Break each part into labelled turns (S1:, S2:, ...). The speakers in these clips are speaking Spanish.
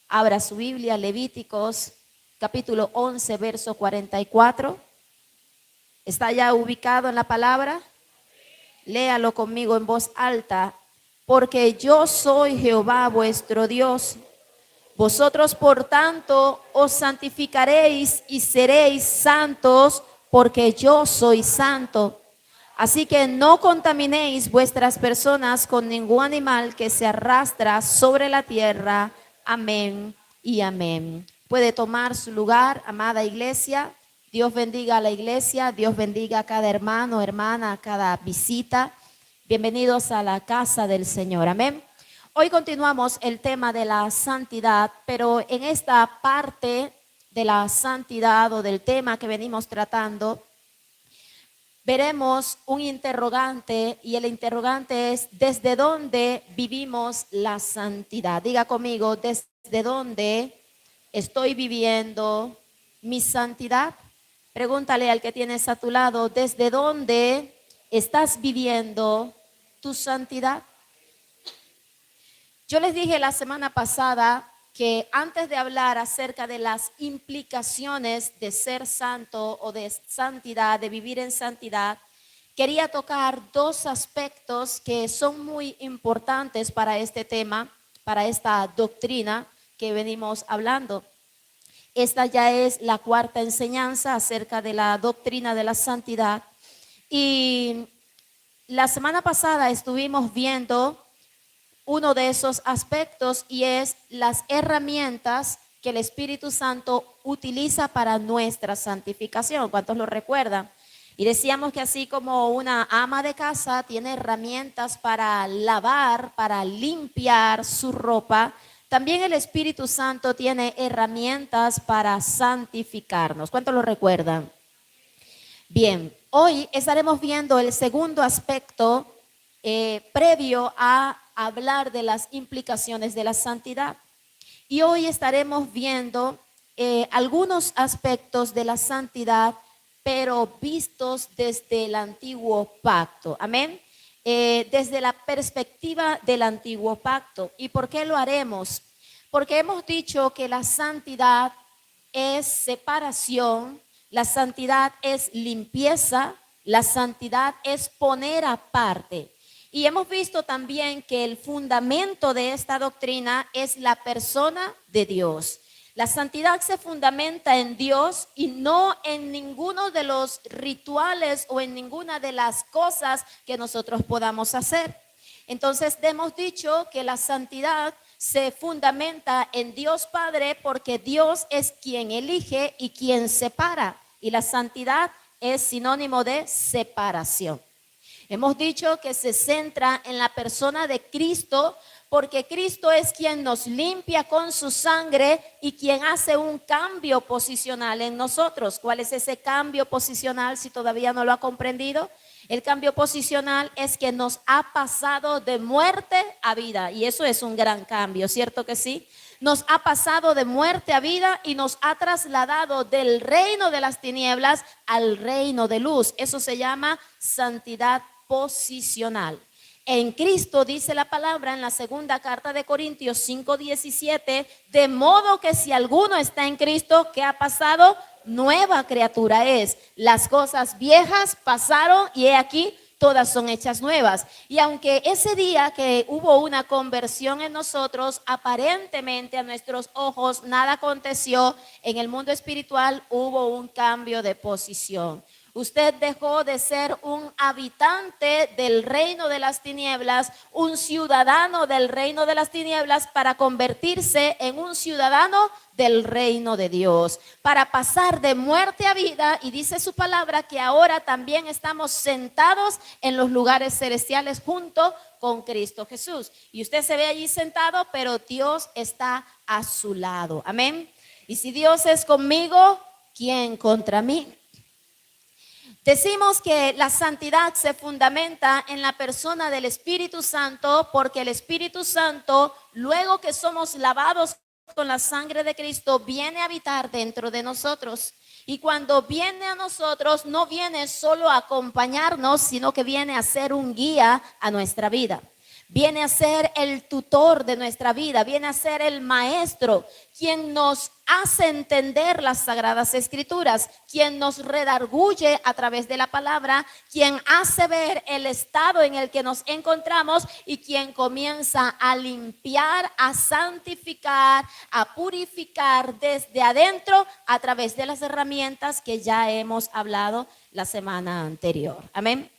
S1: Abra su Biblia, Levíticos, capítulo 11, verso 44. ¿Está ya ubicado en la palabra? Léalo conmigo en voz alta. Porque yo soy Jehová vuestro Dios. Vosotros, por tanto, os santificaréis y seréis santos, porque yo soy santo. Así que no contaminéis vuestras personas con ningún animal que se arrastra sobre la tierra. Amén y amén. Puede tomar su lugar, amada iglesia. Dios bendiga a la iglesia, Dios bendiga a cada hermano, hermana, a cada visita. Bienvenidos a la casa del Señor. Amén. Hoy continuamos el tema de la santidad, pero en esta parte de la santidad o del tema que venimos tratando, veremos un interrogante y el interrogante es: ¿desde dónde vivimos la santidad? Diga conmigo: ¿desde dónde estoy viviendo mi santidad? Pregúntale al que tienes a tu lado: ¿desde dónde estás viviendo tu santidad? Yo les dije la semana pasada que antes de hablar acerca de las implicaciones de ser santo o de santidad, de vivir en santidad, quería tocar dos aspectos que son muy importantes para este tema, para esta doctrina que venimos hablando. Esta ya es la cuarta enseñanza acerca de la doctrina de la santidad. Y la semana pasada estuvimos viendo uno de esos aspectos y es las herramientas que el Espíritu Santo utiliza para nuestra santificación. ¿Cuántos lo recuerdan? Y decíamos que así como una ama de casa tiene herramientas para lavar, para limpiar su ropa, también el Espíritu Santo tiene herramientas para santificarnos. ¿Cuántos lo recuerdan? Bien, hoy estaremos viendo el segundo aspecto previo a hablar de las implicaciones de la santidad. Y hoy estaremos viendo algunos aspectos de la santidad, pero vistos desde el antiguo pacto. Amén. Desde la perspectiva del antiguo pacto. ¿Y por qué lo haremos? Porque hemos dicho que la santidad es separación, la santidad es limpieza, la santidad es poner aparte. Y hemos visto también que el fundamento de esta doctrina es la persona de Dios. La santidad se fundamenta en Dios y no en ninguno de los rituales o en ninguna de las cosas que nosotros podamos hacer. Entonces hemos dicho que la santidad se fundamenta en Dios Padre porque Dios es quien elige y quien separa. Y la santidad es sinónimo de separación. Hemos dicho que se centra en la persona de Cristo porque Cristo es quien nos limpia con su sangre y quien hace un cambio posicional en nosotros. ¿Cuál es ese cambio posicional si todavía no lo ha comprendido? El cambio posicional es que nos ha pasado de muerte a vida y eso es un gran cambio, ¿cierto que sí? Nos ha pasado de muerte a vida y nos ha trasladado del reino de las tinieblas al reino de luz. Eso se llama santidad posicional. En Cristo dice la palabra en la segunda carta de Corintios 5:17, de modo que si alguno está en Cristo, ¿qué ha pasado? Nueva criatura es. Las cosas viejas pasaron y he aquí, todas son hechas nuevas. Y aunque ese día que hubo una conversión en nosotros, aparentemente a nuestros ojos nada aconteció, en el mundo espiritual hubo un cambio de posición. Usted dejó de ser un habitante del reino de las tinieblas, un ciudadano del reino de las tinieblas, para convertirse en un ciudadano del reino de Dios, para pasar de muerte a vida. Y dice su palabra que ahora también estamos sentados en los lugares celestiales junto con Cristo Jesús. Y usted se ve allí sentado, pero Dios está a su lado. Amén. Y si Dios es conmigo, ¿quién contra mí? Decimos que la santidad se fundamenta en la persona del Espíritu Santo porque el Espíritu Santo, luego que somos lavados con la sangre de Cristo, viene a habitar dentro de nosotros. Y cuando viene a nosotros, no viene solo a acompañarnos, sino que viene a ser un guía a nuestra vida. Viene a ser el tutor de nuestra vida, viene a ser el maestro, quien nos hace entender las Sagradas Escrituras, quien nos redarguye a través de la palabra, quien hace ver el estado en el que nos encontramos y quien comienza a limpiar, a santificar, a purificar desde adentro a través de las herramientas que ya hemos hablado la semana anterior. Amén.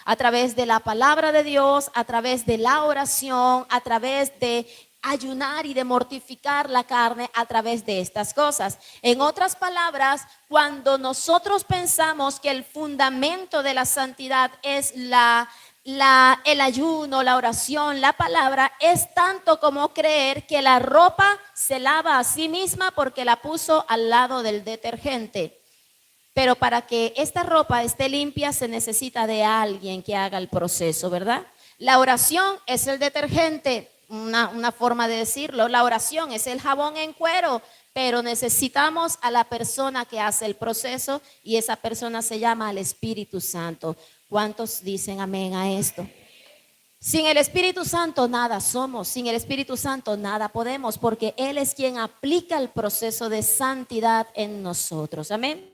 S1: A través de la palabra de Dios, a través de la oración, a través de ayunar y de mortificar la carne a través de estas cosas. En otras palabras, cuando nosotros pensamos que el fundamento de la santidad es el ayuno, la oración, la palabra, es tanto como creer que la ropa se lava a sí misma porque la puso al lado del detergente. Pero para que esta ropa esté limpia se necesita de alguien que haga el proceso, ¿verdad? La oración es el detergente, una forma de decirlo. La oración es el jabón en cuero, pero necesitamos a la persona que hace el proceso y esa persona se llama el Espíritu Santo. ¿Cuántos dicen amén a esto? Sin el Espíritu Santo nada somos, sin el Espíritu Santo nada podemos, porque Él es quien aplica el proceso de santidad en nosotros. Amén.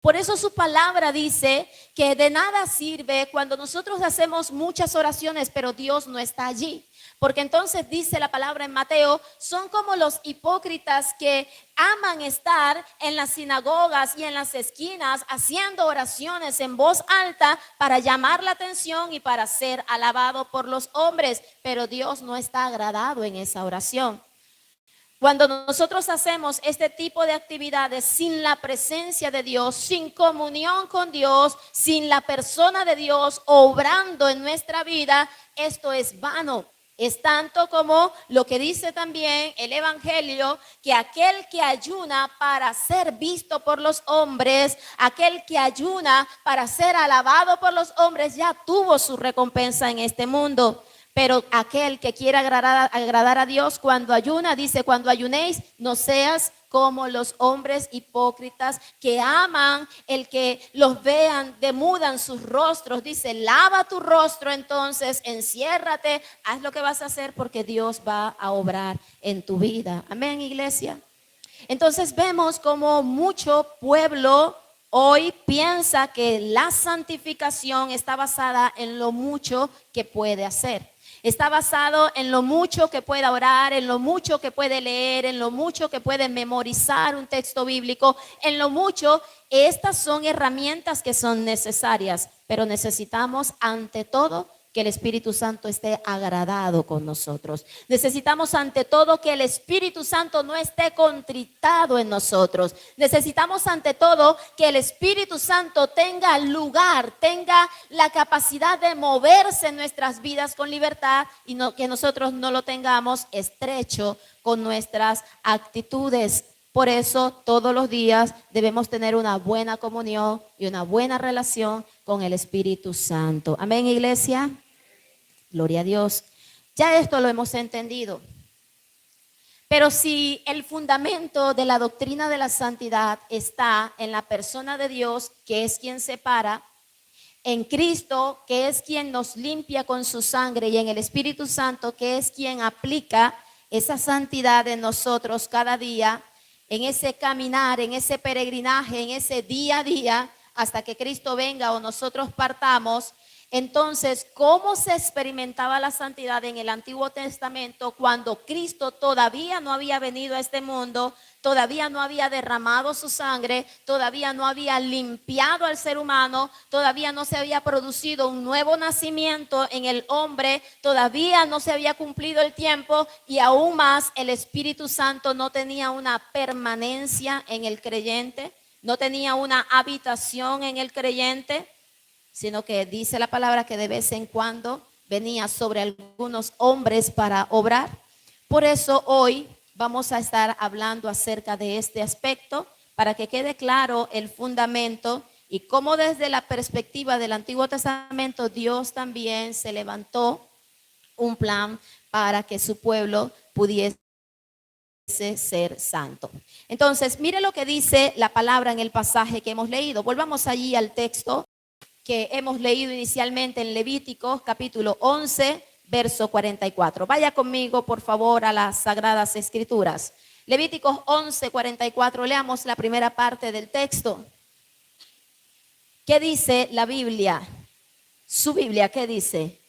S1: Por eso su palabra dice que de nada sirve cuando nosotros hacemos muchas oraciones, pero Dios no está allí. Porque entonces dice la palabra en Mateo, son como los hipócritas que aman estar en las sinagogas y en las esquinas haciendo oraciones en voz alta para llamar la atención y para ser alabado por los hombres. Pero Dios no está agradado en esa oración. Cuando nosotros hacemos este tipo de actividades sin la presencia de Dios, sin comunión con Dios, sin la persona de Dios obrando en nuestra vida, esto es vano. Es tanto como lo que dice también el Evangelio, que aquel que ayuna para ser visto por los hombres, aquel que ayuna para ser alabado por los hombres, ya tuvo su recompensa en este mundo. Pero aquel que quiera agradar a Dios cuando ayuna, dice, cuando ayunéis, no seas como los hombres hipócritas que aman el que los vean, demudan sus rostros. Dice, lava tu rostro entonces, enciérrate, haz lo que vas a hacer porque Dios va a obrar en tu vida. Amén, iglesia. Entonces vemos como mucho pueblo hoy piensa que la santificación está basada en lo mucho que puede hacer. Está basado en lo mucho que puede orar, en lo mucho que puede leer, en lo mucho que puede memorizar un texto bíblico, en lo mucho. Estas son herramientas que son necesarias, pero necesitamos ante todo que el Espíritu Santo esté agradado con nosotros. Necesitamos ante todo que el Espíritu Santo no esté contritado en nosotros. Necesitamos ante todo que el Espíritu Santo tenga lugar, tenga la capacidad de moverse en nuestras vidas con libertad y no, que nosotros no lo tengamos estrecho con nuestras actitudes. Por eso todos los días debemos tener una buena comunión y una buena relación con el Espíritu Santo. Amén, iglesia. Gloria a Dios. Ya esto lo hemos entendido. Pero si el fundamento de la doctrina de la santidad está en la persona de Dios, que es quien separa, en Cristo, que es quien nos limpia con su sangre, y en el Espíritu Santo, que es quien aplica esa santidad en nosotros cada día, en ese caminar, en ese peregrinaje, en ese día a día, hasta que Cristo venga o nosotros partamos. Entonces, ¿cómo se experimentaba la santidad en el Antiguo Testamento cuando Cristo todavía no había venido a este mundo, todavía no había derramado su sangre, todavía no había limpiado al ser humano, todavía no se había producido un nuevo nacimiento en el hombre, todavía no se había cumplido el tiempo y aún más el Espíritu Santo no tenía una permanencia en el creyente, no tenía una habitación en el creyente, sino que dice la palabra que de vez en cuando venía sobre algunos hombres para obrar. Por eso hoy vamos a estar hablando acerca de este aspecto para que quede claro el fundamento y cómo desde la perspectiva del Antiguo Testamento Dios también se levantó un plan para que su pueblo pudiese ser santo. Entonces, mire lo que dice la palabra en el pasaje que hemos leído. Volvamos allí al texto que hemos leído inicialmente en Levíticos capítulo 11, verso 44. Vaya conmigo, por favor, a las Sagradas Escrituras. Levíticos 11, 44. Leamos la primera parte del texto. ¿Qué dice la Biblia? Su Biblia, ¿qué dice?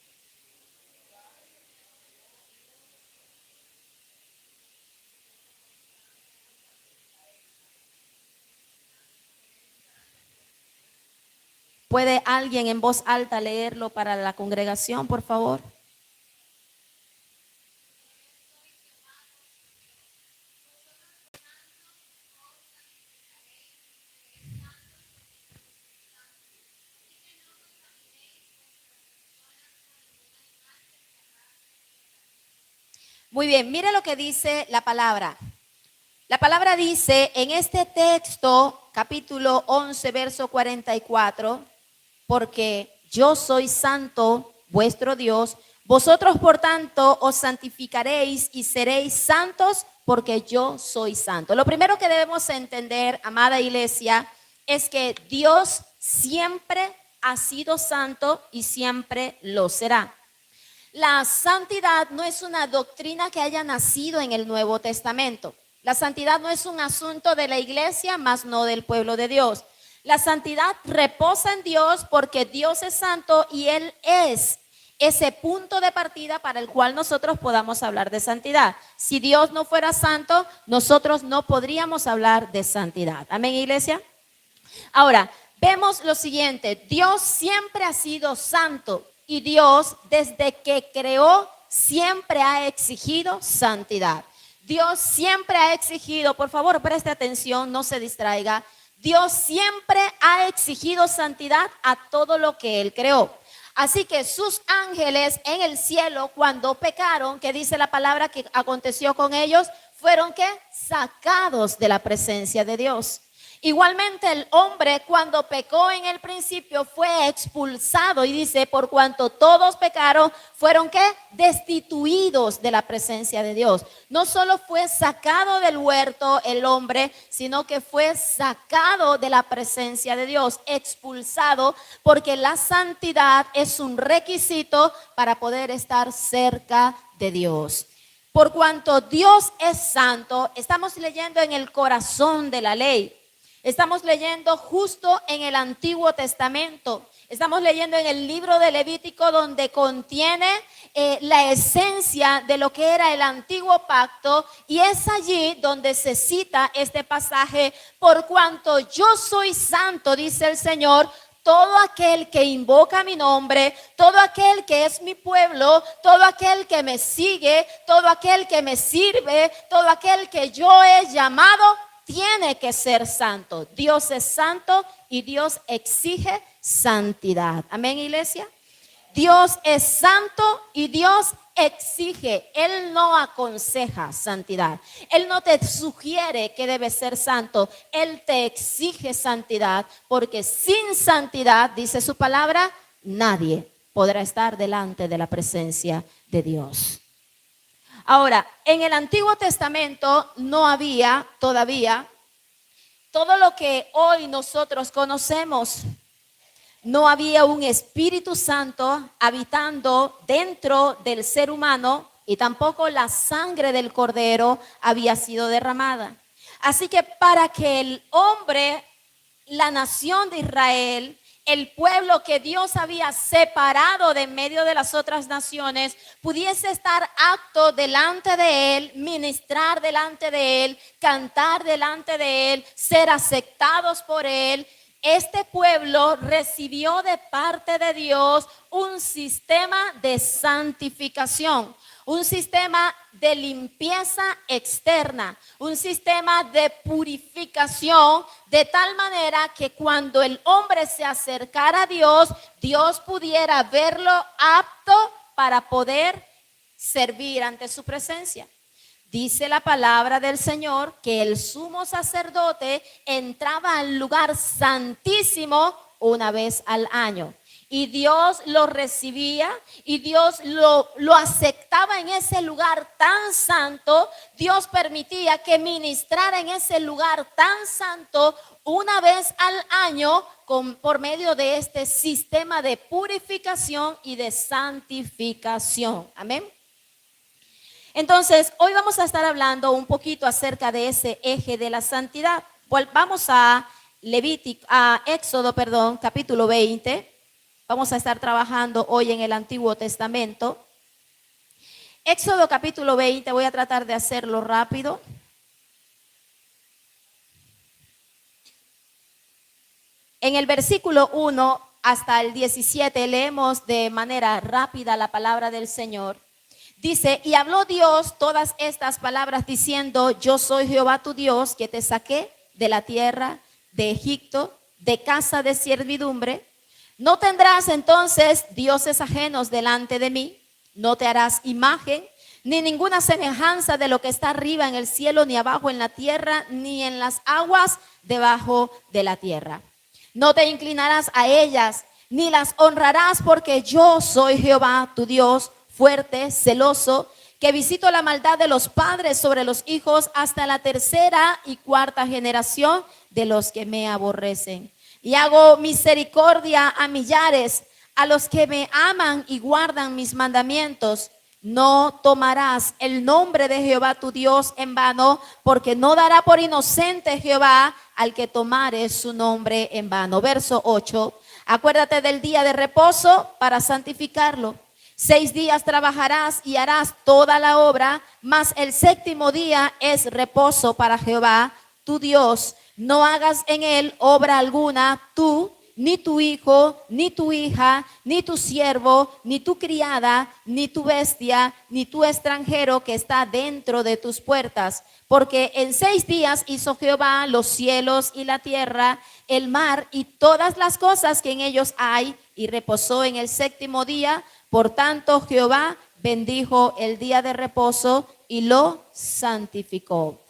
S1: ¿Puede alguien en voz alta leerlo para la congregación, por favor? Muy bien, mire lo que dice la palabra. La palabra dice en este texto, capítulo 11, verso 44, porque yo soy santo, vuestro Dios, vosotros por tanto os santificaréis y seréis santos porque yo soy santo. Lo primero que debemos entender, amada iglesia, es que Dios siempre ha sido santo y siempre lo será. La santidad no es una doctrina que haya nacido en el Nuevo Testamento. La santidad no es un asunto de la iglesia, más no del pueblo de Dios. La santidad reposa en Dios porque Dios es santo y Él es ese punto de partida para el cual nosotros podamos hablar de santidad. Si Dios no fuera santo, nosotros no podríamos hablar de santidad. Amén, iglesia. Ahora, vemos lo siguiente. Dios siempre ha sido santo y Dios, desde que creó, siempre ha exigido santidad. Dios siempre ha exigido, por favor, preste atención, no se distraiga. Dios siempre ha exigido santidad a todo lo que Él creó. Así que sus ángeles en el cielo, cuando pecaron, que dice la palabra que aconteció con ellos, fueron ¿qué? Sacados de la presencia de Dios. Igualmente el hombre cuando pecó en el principio fue expulsado y dice, por cuanto todos pecaron, fueron ¿qué? Destituidos de la presencia de Dios. No solo fue sacado del huerto el hombre, sino que fue sacado de la presencia de Dios, expulsado, porque la santidad es un requisito para poder estar cerca de Dios. Por cuanto Dios es santo, estamos leyendo en el corazón de la ley. Estamos leyendo justo en el Antiguo Testamento. Estamos leyendo en el libro de Levítico donde contiene la esencia de lo que era el antiguo pacto. Y es allí donde se cita este pasaje. Por cuanto yo soy santo, dice el Señor, todo aquel que invoca mi nombre, todo aquel que es mi pueblo, todo aquel que me sigue, todo aquel que me sirve, todo aquel que yo he llamado, tiene que ser santo. Dios es santo y Dios exige santidad. Amén, iglesia. Dios es santo y Dios exige. Él no aconseja santidad. Él no te sugiere que debes ser santo. Él te exige santidad porque sin santidad, dice su palabra, nadie podrá estar delante de la presencia de Dios. Ahora, en el Antiguo Testamento no había todavía todo lo que hoy nosotros conocemos. No había un Espíritu Santo habitando dentro del ser humano y tampoco la sangre del Cordero había sido derramada. Así que para que el hombre, la nación de Israel, el pueblo que Dios había separado de en medio de las otras naciones, pudiese estar apto delante de Él, ministrar delante de Él, cantar delante de Él, ser aceptados por Él. Este pueblo recibió de parte de Dios un sistema de santificación, un sistema de limpieza externa, un sistema de purificación, de tal manera que cuando el hombre se acercara a Dios, Dios pudiera verlo apto para poder servir ante su presencia. Dice la palabra del Señor que el sumo sacerdote entraba al lugar santísimo una vez al año. Y Dios lo recibía y Dios lo aceptaba en ese lugar tan santo. Dios permitía que ministrara en ese lugar tan santo una vez al año por medio de este sistema de purificación y de santificación. Amén. Entonces, hoy vamos a estar hablando un poquito acerca de ese eje de la santidad. Vamos a Éxodo, capítulo 20. Vamos a estar trabajando hoy en el Antiguo Testamento. Éxodo capítulo 20, voy a tratar de hacerlo rápido. En el versículo 1 hasta el 17 leemos de manera rápida la palabra del Señor. Dice, y habló Dios todas estas palabras diciendo, yo soy Jehová tu Dios que te saqué de la tierra de Egipto, de casa de servidumbre. No tendrás entonces dioses ajenos delante de mí, no te harás imagen, ni ninguna semejanza de lo que está arriba en el cielo, ni abajo en la tierra, ni en las aguas debajo de la tierra. No te inclinarás a ellas, ni las honrarás, porque yo soy Jehová tu Dios, fuerte, celoso, que visito la maldad de los padres sobre los hijos hasta la tercera y cuarta generación de los que me aborrecen. Y hago misericordia a millares, a los que me aman y guardan mis mandamientos. No tomarás el nombre de Jehová tu Dios en vano, porque no dará por inocente Jehová al que tomare su nombre en vano. Verso 8. Acuérdate del día de reposo para santificarlo. 6 días trabajarás y harás toda la obra, mas el séptimo día es reposo para Jehová tu Dios. No hagas en él obra alguna, tú, ni tu hijo, ni tu hija, ni tu siervo, ni tu criada, ni tu bestia, ni tu extranjero que está dentro de tus puertas. Porque en 6 días hizo Jehová los cielos y la tierra, el mar y todas las cosas que en ellos hay, y reposó en el séptimo día. Por tanto, Jehová bendijo el día de reposo y lo santificó.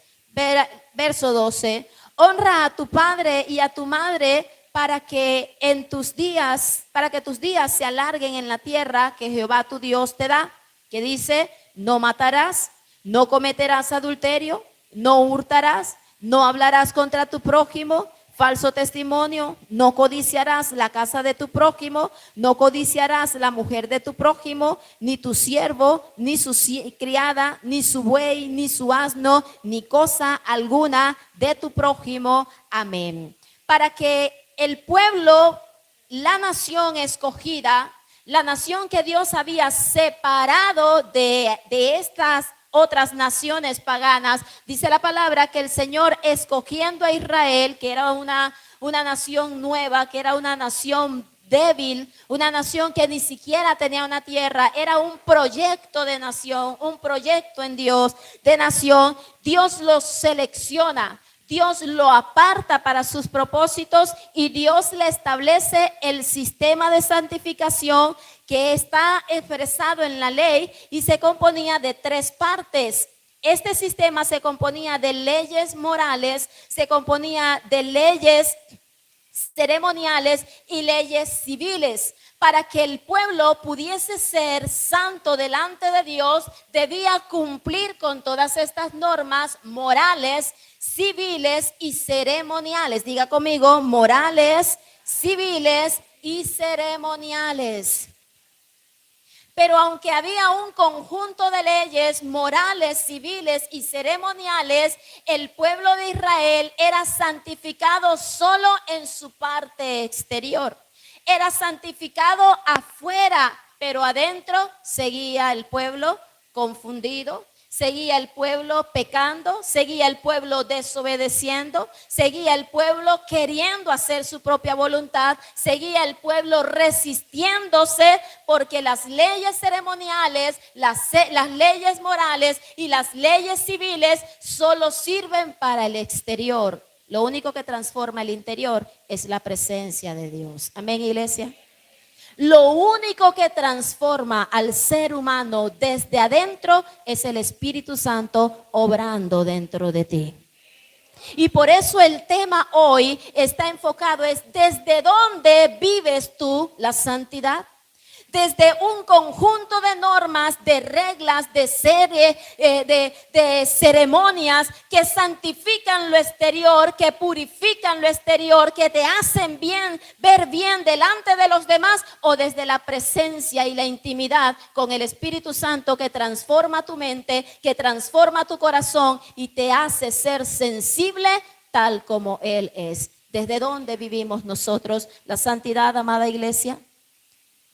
S1: Verso 12. Honra a tu padre y a tu madre para que tus días se alarguen en la tierra que Jehová tu Dios te da. Que dice, no matarás, no cometerás adulterio, no hurtarás, no hablarás contra tu prójimo, falso testimonio, no codiciarás la casa de tu prójimo, no codiciarás la mujer de tu prójimo, ni tu siervo, ni su criada, ni su buey, ni su asno, ni cosa alguna de tu prójimo. Amén. Para que el pueblo, la nación escogida, la nación que Dios había separado de estas otras naciones paganas, dice la palabra que el Señor escogiendo a Israel, que era una nación nueva, que era una nación débil, una nación que ni siquiera tenía una tierra, era un proyecto de nación, un proyecto en Dios de nación. Dios los selecciona, Dios lo aparta para sus propósitos y Dios le establece el sistema de santificación que está expresado en la ley y se componía de 3 partes. Este sistema se componía de leyes morales, se componía de leyes ceremoniales y leyes civiles. Para que el pueblo pudiese ser santo delante de Dios, debía cumplir con todas estas normas morales, civiles y ceremoniales. Diga conmigo, morales, civiles y ceremoniales. Pero aunque había un conjunto de leyes morales, civiles y ceremoniales, el pueblo de Israel era santificado solo en su parte exterior. Era santificado afuera, pero adentro seguía el pueblo confundido, seguía el pueblo pecando, seguía el pueblo desobedeciendo, seguía el pueblo queriendo hacer su propia voluntad, seguía el pueblo resistiéndose, porque las leyes ceremoniales, las leyes morales y las leyes civiles solo sirven para el exterior. Lo único que transforma el interior es la presencia de Dios. Amén, iglesia. Lo único que transforma al ser humano desde adentro es el Espíritu Santo obrando dentro de ti. Y por eso el tema hoy está enfocado es ¿desde dónde vives tú la santidad? Desde un conjunto de normas, de reglas, de serie, de ceremonias que santifican lo exterior, que purifican lo exterior, que te hacen bien, ver bien delante de los demás, o desde la presencia y la intimidad con el Espíritu Santo que transforma tu mente, que transforma tu corazón y te hace ser sensible tal como Él es. ¿Desde dónde vivimos nosotros la santidad, amada iglesia?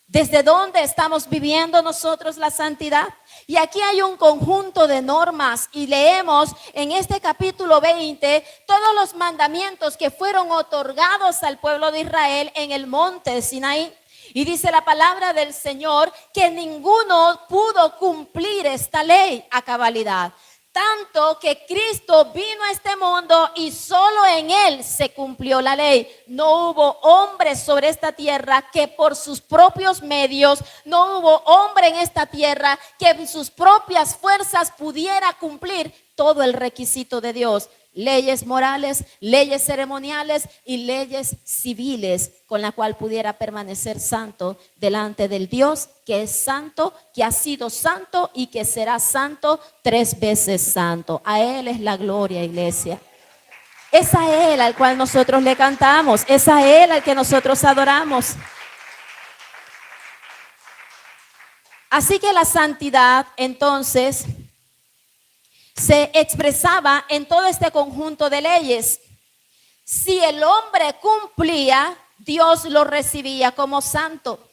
S1: ¿Desde dónde estamos viviendo nosotros la santidad? Y aquí hay un conjunto de normas y leemos en este capítulo 20 todos los mandamientos que fueron otorgados al pueblo de Israel en el monte de Sinaí. Y dice la palabra del Señor que ninguno pudo cumplir esta ley a cabalidad. Tanto que Cristo vino a este mundo y solo en Él se cumplió la ley. No hubo hombre sobre esta tierra que por sus propios medios, no hubo hombre en esta tierra que en sus propias fuerzas pudiera cumplir todo el requisito de Dios. Leyes morales, leyes ceremoniales y leyes civiles con la cual pudiera permanecer santo delante del Dios que es santo, que ha sido santo y que será santo 3 veces santo. A Él es la gloria, iglesia. Es a Él al cual nosotros le cantamos, es a Él al que nosotros adoramos. Así que la santidad entonces se expresaba en todo este conjunto de leyes. Si el hombre cumplía, Dios lo recibía como santo.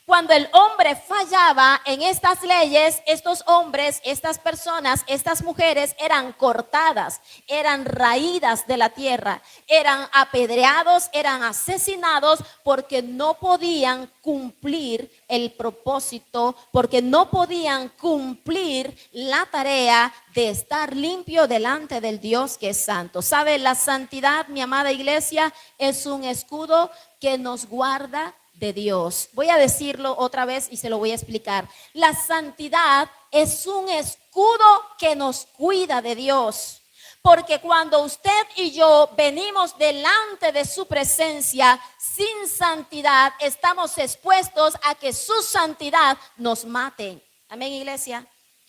S1: Cuando el hombre fallaba en estas leyes, estos hombres, estas personas, estas mujeres eran cortadas, eran raídas de la tierra, eran apedreados, eran asesinados porque no podían cumplir el propósito, porque no podían cumplir la tarea de estar limpio delante del Dios que es santo. ¿Sabe? La santidad, mi amada iglesia, es un escudo que nos guarda de Dios. Voy a decirlo otra vez y se lo voy a explicar. La santidad es un escudo que nos cuida de Dios. Porque cuando usted y yo venimos delante de su presencia sin santidad, estamos expuestos a que su santidad nos mate. Amén, iglesia.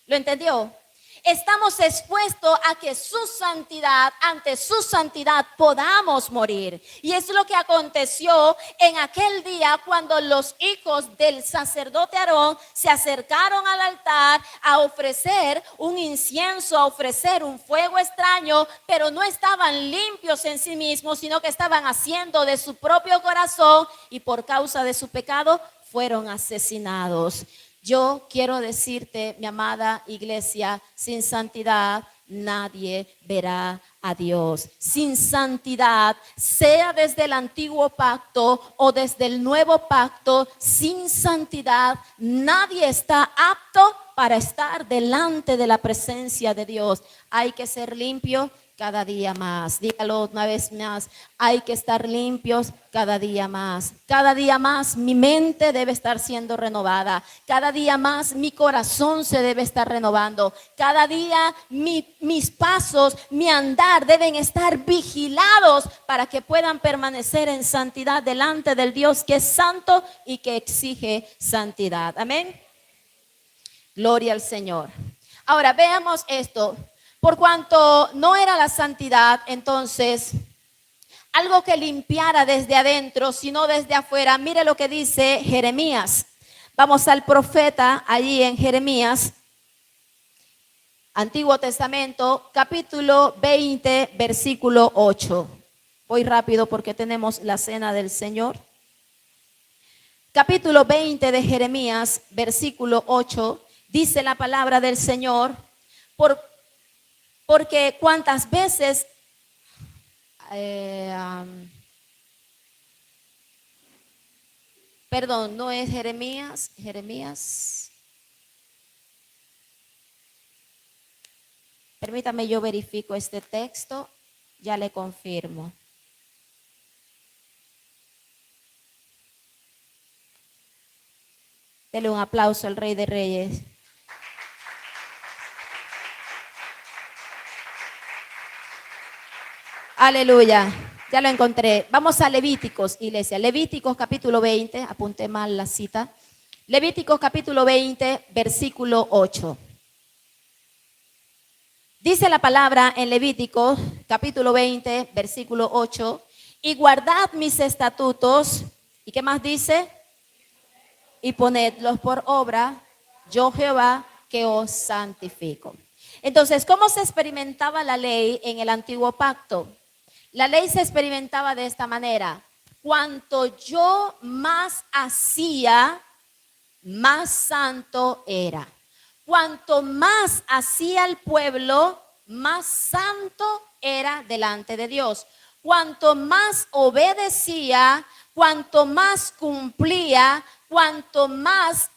S1: ¿Lo entendió? Estamos expuestos a que ante su santidad podamos morir. Y es lo que aconteció en aquel día cuando los hijos del sacerdote Aarón se acercaron al altar a ofrecer un incienso, a ofrecer un fuego extraño, pero no estaban limpios en sí mismos, sino que estaban haciendo de su propio corazón y por causa de su pecado fueron asesinados. Yo quiero decirte, mi amada iglesia, sin santidad nadie verá a Dios. Sin santidad, sea desde el antiguo pacto o desde el nuevo pacto, sin santidad nadie está apto para estar delante de la presencia de Dios. Hay que ser limpio cada día más. Dígalo una vez más. Hay que estar limpios cada día más. Cada día más mi mente debe estar siendo renovada. Cada día más mi corazón se debe estar renovando. Cada día mis pasos, mi andar deben estar vigilados para que puedan permanecer en santidad delante del Dios que es santo y que exige santidad. Amén. Gloria al Señor. Ahora veamos esto. Por cuanto no era la santidad, entonces, algo que limpiara desde adentro, sino desde afuera. Mire lo que dice Jeremías. Vamos al profeta allí en Jeremías, Antiguo Testamento, capítulo 20, versículo 8. Voy rápido porque tenemos la cena del Señor. Capítulo 20 de Jeremías, versículo 8, dice la palabra del Señor, porque cuántas veces, perdón, no es Jeremías. Permítame, yo verifico este texto, ya le confirmo. Dele un aplauso al Rey de Reyes. Aleluya. Ya lo encontré. Vamos a Levíticos, iglesia. Levíticos capítulo 20. Apunté mal la cita. Levíticos capítulo 20, versículo 8. Dice la palabra en Levíticos capítulo 20, versículo 8. Y guardad mis estatutos. ¿Y qué más dice? Y ponedlos por obra. Yo Jehová que os santifico. Entonces, ¿cómo se experimentaba la ley en el antiguo pacto? La ley se experimentaba de esta manera. Cuanto yo más hacía, más santo era. Cuanto más hacía el pueblo, más santo era delante de Dios. Cuanto más obedecía, cuanto más cumplía, cuanto más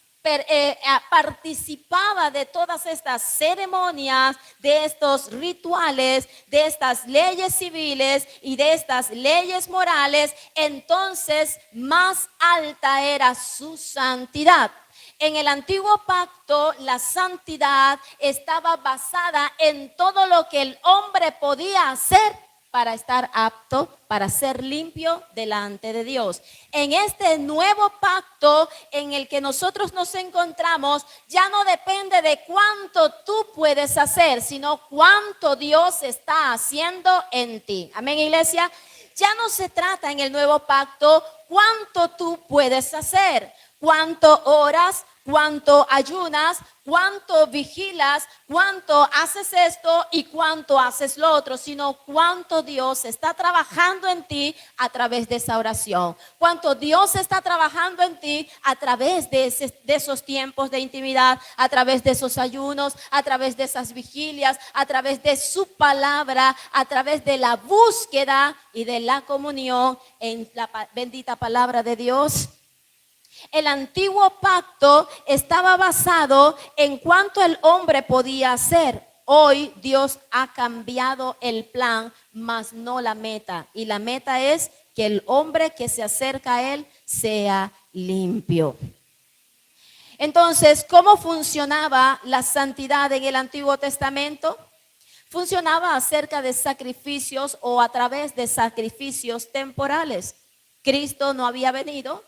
S1: participaba de todas estas ceremonias, de estos rituales, de estas leyes civiles y de estas leyes morales, entonces más alta era su santidad. En el antiguo pacto, la santidad estaba basada en todo lo que el hombre podía hacer para estar apto, para ser limpio delante de Dios. En este nuevo pacto en el que nosotros nos encontramos, ya no depende de cuánto tú puedes hacer, sino cuánto Dios está haciendo en ti. Amén, iglesia. Ya no se trata en el nuevo pacto cuánto tú puedes hacer, cuánto oras, cuánto ayunas, cuánto vigilas, cuánto haces esto y cuánto haces lo otro, sino cuánto Dios está trabajando en ti a través de esa oración, cuánto Dios está trabajando en ti a través de esos tiempos de intimidad, a través de esos ayunos, a través de esas vigilias, a través de su palabra, a través de la búsqueda y de la comunión en la bendita palabra de Dios. El antiguo pacto estaba basado en cuánto el hombre podía hacer. Hoy Dios ha cambiado el plan, mas no la meta. Y la meta es que el hombre que se acerca a él sea limpio. Entonces, ¿cómo funcionaba la santidad en el Antiguo Testamento? Funcionaba acerca de sacrificios o a través de sacrificios temporales. Cristo no había venido,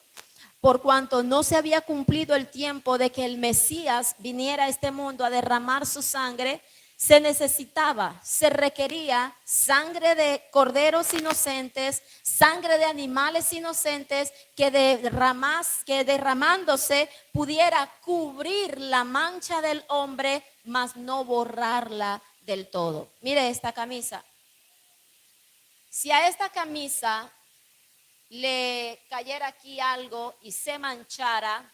S1: por cuanto no se había cumplido el tiempo de que el Mesías viniera a este mundo a derramar su sangre. Se necesitaba, se requería sangre de corderos inocentes, sangre de animales inocentes que derramándose pudiera cubrir la mancha del hombre, mas no borrarla del todo. Mire esta camisa. Si a esta camisa le cayera aquí algo y se manchara,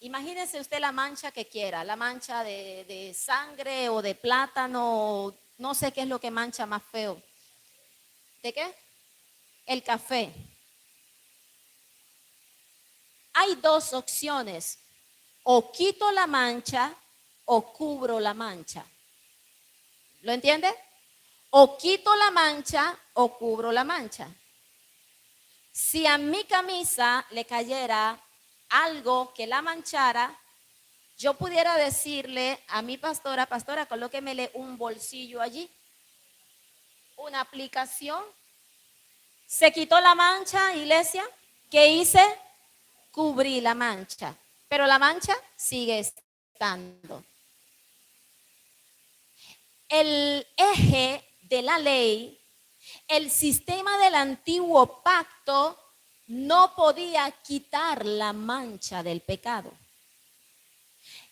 S1: imagínese usted la mancha que quiera, la mancha de sangre o de plátano, no sé qué es lo que mancha más feo. ¿De qué? El café. Hay dos opciones, o quito la mancha o cubro la mancha. ¿Lo entiende? O quito la mancha o cubro la mancha. Si a mi camisa le cayera algo que la manchara, yo pudiera decirle a mi pastora, pastora, colóquemele un bolsillo allí, una aplicación. Se quitó la mancha, iglesia. ¿Qué hice? Cubrí la mancha, pero la mancha sigue estando. El eje de la ley, el sistema del antiguo pacto no podía quitar la mancha del pecado.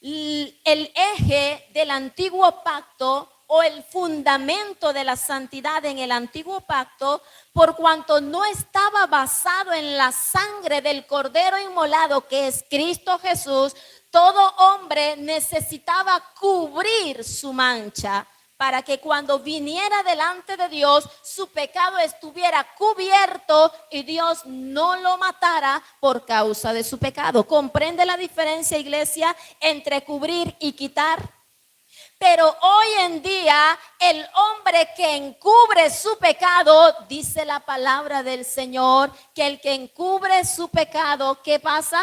S1: El eje del antiguo pacto o el fundamento de la santidad en el antiguo pacto, por cuanto no estaba basado en la sangre del cordero inmolado que es Cristo Jesús, todo hombre necesitaba cubrir su mancha para que cuando viniera delante de Dios, su pecado estuviera cubierto y Dios no lo matara por causa de su pecado. ¿Comprende la diferencia, iglesia, entre cubrir y quitar? Pero hoy en día, el hombre que encubre su pecado, dice la palabra del Señor, que el que encubre su pecado, ¿qué pasa?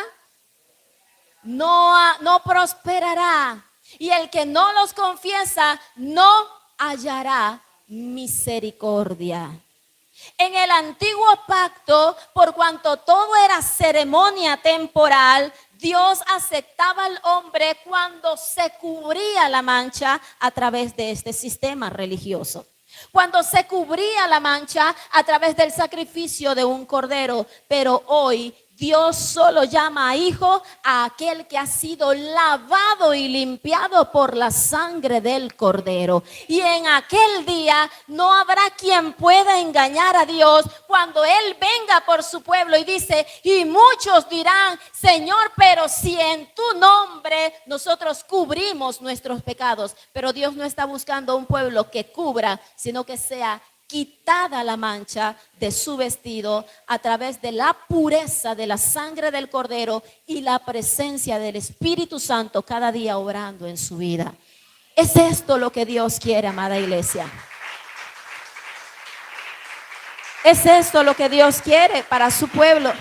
S1: No prosperará. Y el que no los confiesa no hallará misericordia. En el antiguo pacto, por cuanto todo era ceremonia temporal, Dios aceptaba al hombre cuando se cubría la mancha a través de este sistema religioso. Cuando se cubría la mancha a través del sacrificio de un cordero. Pero hoy Dios solo llama a hijo a aquel que ha sido lavado y limpiado por la sangre del cordero. Y en aquel día no habrá quien pueda engañar a Dios cuando Él venga por su pueblo y dice, y muchos dirán, Señor, pero si en tu nombre nosotros cubrimos nuestros pecados. Pero Dios no está buscando un pueblo que cubra, sino que sea quitada la mancha de su vestido a través de la pureza de la sangre del cordero y la presencia del Espíritu Santo cada día obrando en su vida. Es esto lo que Dios quiere, amada iglesia. Es esto lo que Dios quiere para su pueblo.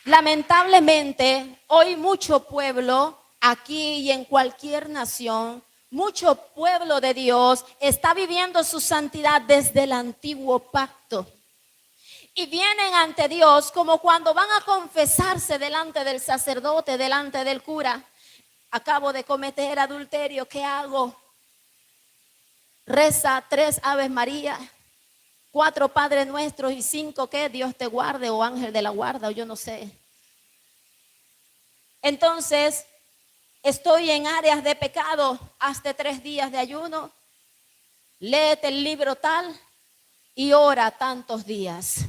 S1: Lamentablemente, hoy mucho pueblo aquí y en cualquier nación, mucho pueblo de Dios está viviendo su santidad desde el antiguo pacto. Y vienen ante Dios como cuando van a confesarse delante del sacerdote, delante del cura. Acabo de cometer adulterio, ¿qué hago? Reza 3 Aves María, 4 Padre Nuestros y 5 ¿qué? Dios te guarde o ángel de la guarda o yo no sé. Entonces, estoy en áreas de pecado, hazte 3 días de ayuno, léete el libro tal y ora tantos días.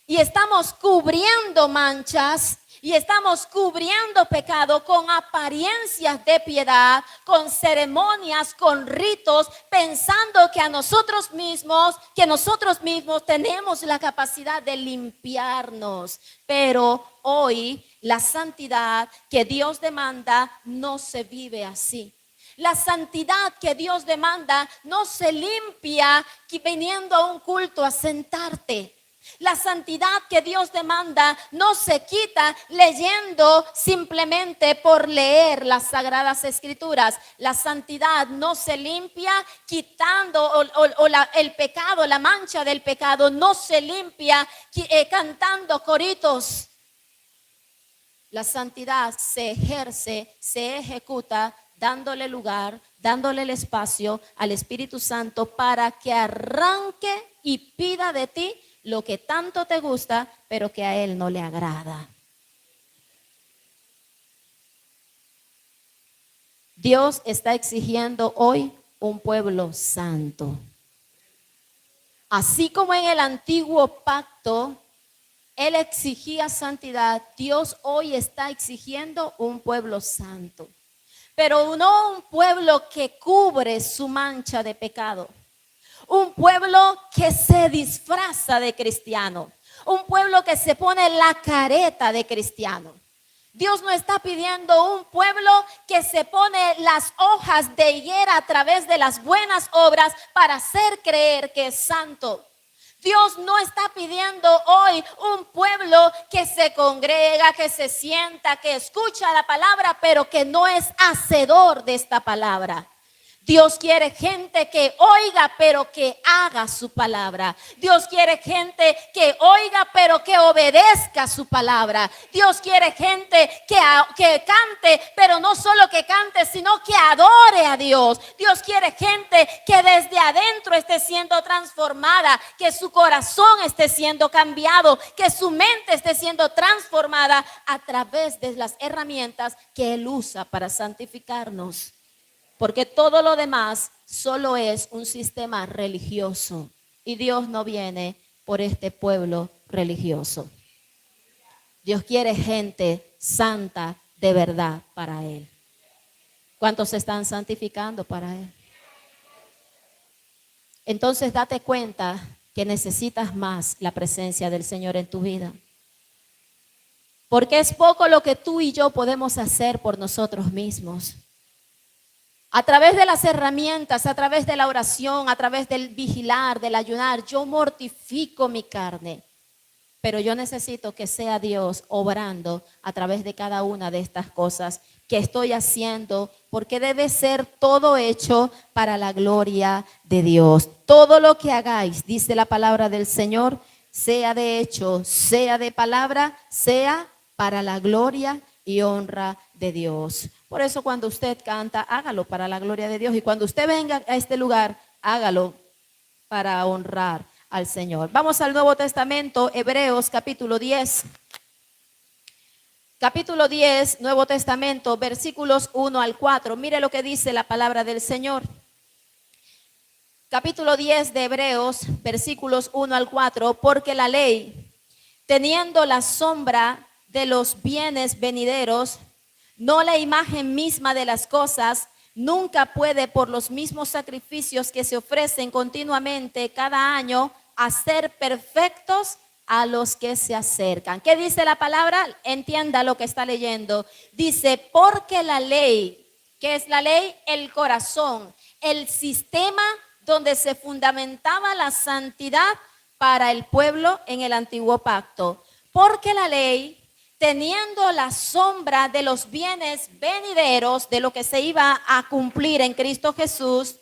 S1: Y estamos cubriendo manchas y estamos cubriendo pecado con apariencias de piedad, con ceremonias, con ritos, pensando que nosotros mismos tenemos la capacidad de limpiarnos. Pero hoy la santidad que Dios demanda no se vive así. La santidad que Dios demanda no se limpia viniendo a un culto a sentarte. La santidad que Dios demanda no se quita leyendo simplemente por leer las sagradas escrituras. La santidad no se limpia quitando el pecado, la mancha del pecado no se limpia cantando coritos. La santidad se ejerce, se ejecuta dándole lugar, dándole el espacio al Espíritu Santo para que arranque y pida de ti lo que tanto te gusta, pero que a Él no le agrada. Dios está exigiendo hoy un pueblo santo. Así como en el antiguo pacto Él exigía santidad, Dios hoy está exigiendo un pueblo santo. Pero no un pueblo que cubre su mancha de pecado. Un pueblo que se disfraza de cristiano. Un pueblo que se pone la careta de cristiano. Dios no está pidiendo un pueblo que se pone las hojas de higuera a través de las buenas obras para hacer creer que es santo. Dios no está pidiendo hoy un pueblo que se congrega, que se sienta, que escucha la palabra, pero que no es hacedor de esta palabra. Dios quiere gente que oiga, pero que haga su palabra. Dios quiere gente que oiga, pero que obedezca su palabra. Dios quiere gente que cante, pero no solo que cante, sino que adore a Dios. Dios quiere gente que desde adentro esté siendo transformada, que su corazón esté siendo cambiado, que su mente esté siendo transformada a través de las herramientas que Él usa para santificarnos. Porque todo lo demás solo es un sistema religioso. Y Dios no viene por este pueblo religioso. Dios quiere gente santa de verdad para Él. ¿Cuántos se están santificando para Él? Entonces date cuenta que necesitas más la presencia del Señor en tu vida. Porque es poco lo que tú y yo podemos hacer por nosotros mismos. A través de las herramientas, a través de la oración, a través del vigilar, del ayunar, yo mortifico mi carne. Pero yo necesito que sea Dios obrando a través de cada una de estas cosas que estoy haciendo, porque debe ser todo hecho para la gloria de Dios. Todo lo que hagáis, dice la palabra del Señor, sea de hecho, sea de palabra, sea para la gloria y honra de Dios. Por eso cuando usted canta, hágalo para la gloria de Dios. Y cuando usted venga a este lugar, hágalo para honrar al Señor. Vamos al Nuevo Testamento, Hebreos capítulo 10. Capítulo 10, Nuevo Testamento, versículos 1 al 4. Mire lo que dice la palabra del Señor. Capítulo 10 de Hebreos, versículos 1 al 4. Porque la ley, teniendo la sombra de los bienes venideros, no la imagen misma de las cosas, nunca puede por los mismos sacrificios que se ofrecen continuamente cada año hacer perfectos a los que se acercan. ¿Qué dice la palabra? Entienda lo que está leyendo. Dice, porque la ley, ¿qué es la ley? El corazón, el sistema donde se fundamentaba la santidad para el pueblo en el antiguo pacto. Porque la ley, teniendo la sombra de los bienes venideros, de lo que se iba a cumplir en Cristo Jesús,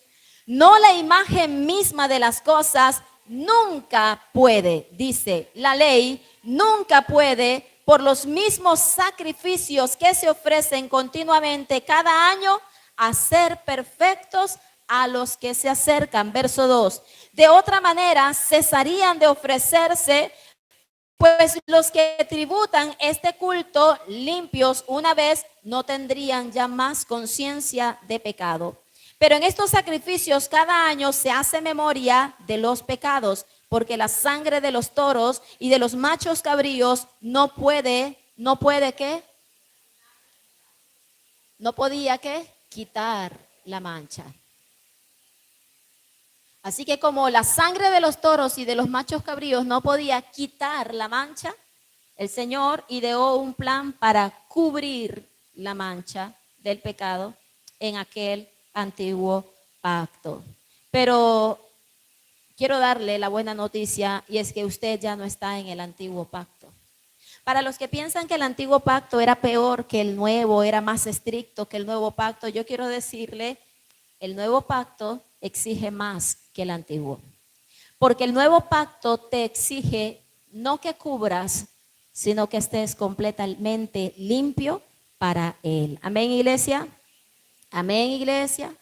S1: no la imagen misma de las cosas, nunca puede, dice la ley, nunca puede, por los mismos sacrificios que se ofrecen continuamente cada año, hacer perfectos a los que se acercan. Verso 2. De otra manera, cesarían de ofrecerse, pues los que tributan este culto limpios una vez no tendrían ya más conciencia de pecado. Pero en estos sacrificios cada año se hace memoria de los pecados, porque la sangre de los toros y de los machos cabríos no podía quitar la mancha. Así que como la sangre de los toros y de los machos cabríos no podía quitar la mancha, el Señor ideó un plan para cubrir la mancha del pecado en aquel antiguo pacto. Pero quiero darle la buena noticia, y es que usted ya no está en el antiguo pacto. Para los que piensan que el antiguo pacto era peor que el nuevo, era más estricto que el nuevo pacto, yo quiero decirle, el nuevo pacto exige más que el antiguo. Porque el nuevo pacto te exige no que cubras, sino que estés completamente limpio para él. Amén, iglesia. Amén, iglesia.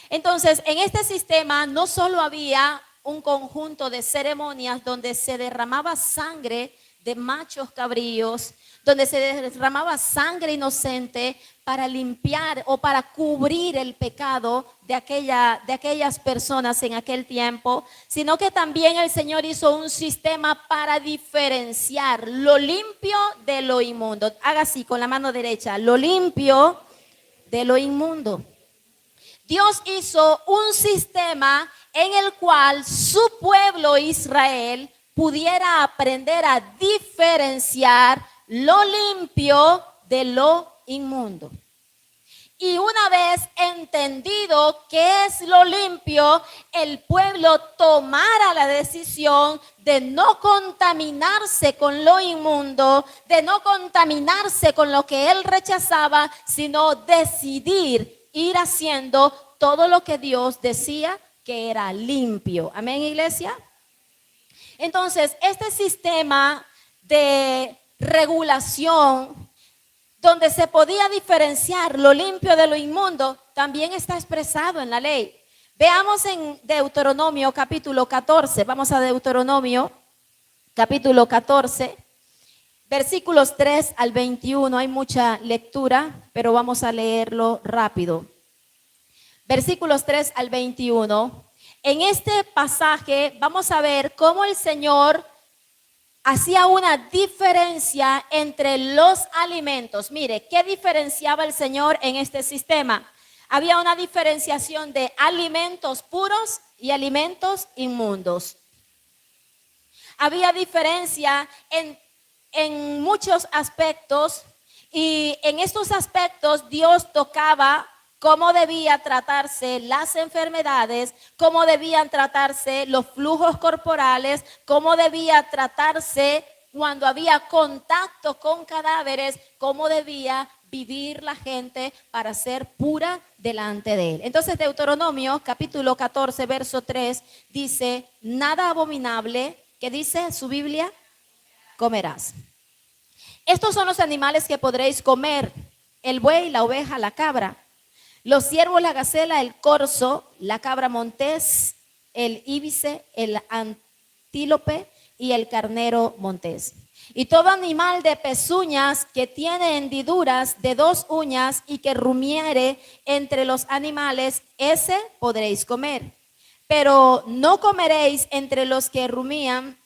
S1: Entonces, en este sistema no solo había un conjunto de ceremonias donde se derramaba sangre de machos cabríos, donde se derramaba sangre inocente para limpiar o para cubrir el pecado de aquellas personas en aquel tiempo, sino que también el Señor hizo un sistema para diferenciar lo limpio de lo inmundo. Haga así con la mano derecha, lo limpio de lo inmundo. Dios hizo un sistema en el cual su pueblo Israel pudiera aprender a diferenciar lo limpio de lo inmundo. Y una vez entendido qué es lo limpio, el pueblo tomara la decisión de no contaminarse con lo inmundo, de no contaminarse con lo que él rechazaba, sino decidir ir haciendo todo lo que Dios decía que era limpio. Amén, iglesia. Entonces, este sistema de regulación donde se podía diferenciar lo limpio de lo inmundo, también está expresado en la ley. Veamos en Deuteronomio capítulo 14, vamos a Deuteronomio capítulo 14, versículos 3 al 21, hay mucha lectura, pero vamos a leerlo rápido. Versículos 3 al 21. En este pasaje vamos a ver cómo el Señor hacía una diferencia entre los alimentos. Mire, ¿qué diferenciaba el Señor en este sistema? Había una diferenciación de alimentos puros y alimentos inmundos. Había diferencia en muchos aspectos, y en estos aspectos Dios tocaba cómo debía tratarse las enfermedades, cómo debían tratarse los flujos corporales, cómo debía tratarse cuando había contacto con cadáveres, cómo debía vivir la gente para ser pura delante de Él. Entonces Deuteronomio capítulo 14, verso 3 dice, nada abominable, ¿qué dice su Biblia? Comerás. Estos son los animales que podréis comer: el buey, la oveja, la cabra, los ciervos, la gacela, el corzo, la cabra montés, el íbice, el antílope y el carnero montés. Y todo animal de pezuñas que tiene hendiduras de 2 uñas y que rumiere entre los animales, ese podréis comer. Pero no comeréis entre los que rumían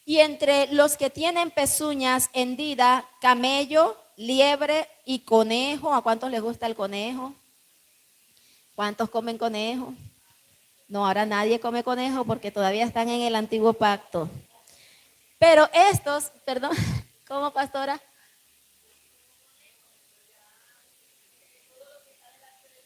S1: y entre los que tienen pezuñas hendidas, camello, liebre y conejo. ¿A cuántos les gusta el conejo? ¿Cuántos comen conejo? No, ahora nadie come conejo porque todavía están en el antiguo pacto. Pero estos, perdón, ¿cómo, pastora?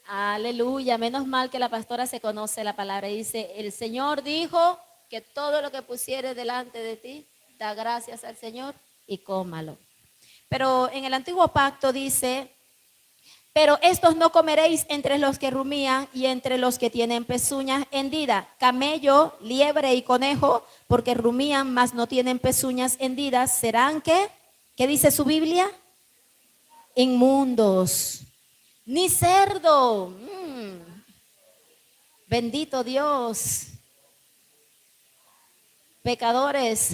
S1: Aleluya, menos mal que la pastora se conoce la palabra. Dice, el Señor dijo que todo lo que pusiere delante de ti, da gracias al Señor y cómalo. Pero en el antiguo pacto dice, pero estos no comeréis entre los que rumían y entre los que tienen pezuñas hendidas, camello, liebre y conejo, porque rumían, mas no tienen pezuñas hendidas, serán ¿qué? ¿Qué dice su Biblia? Inmundos. Ni cerdo. Bendito Dios. Pecadores,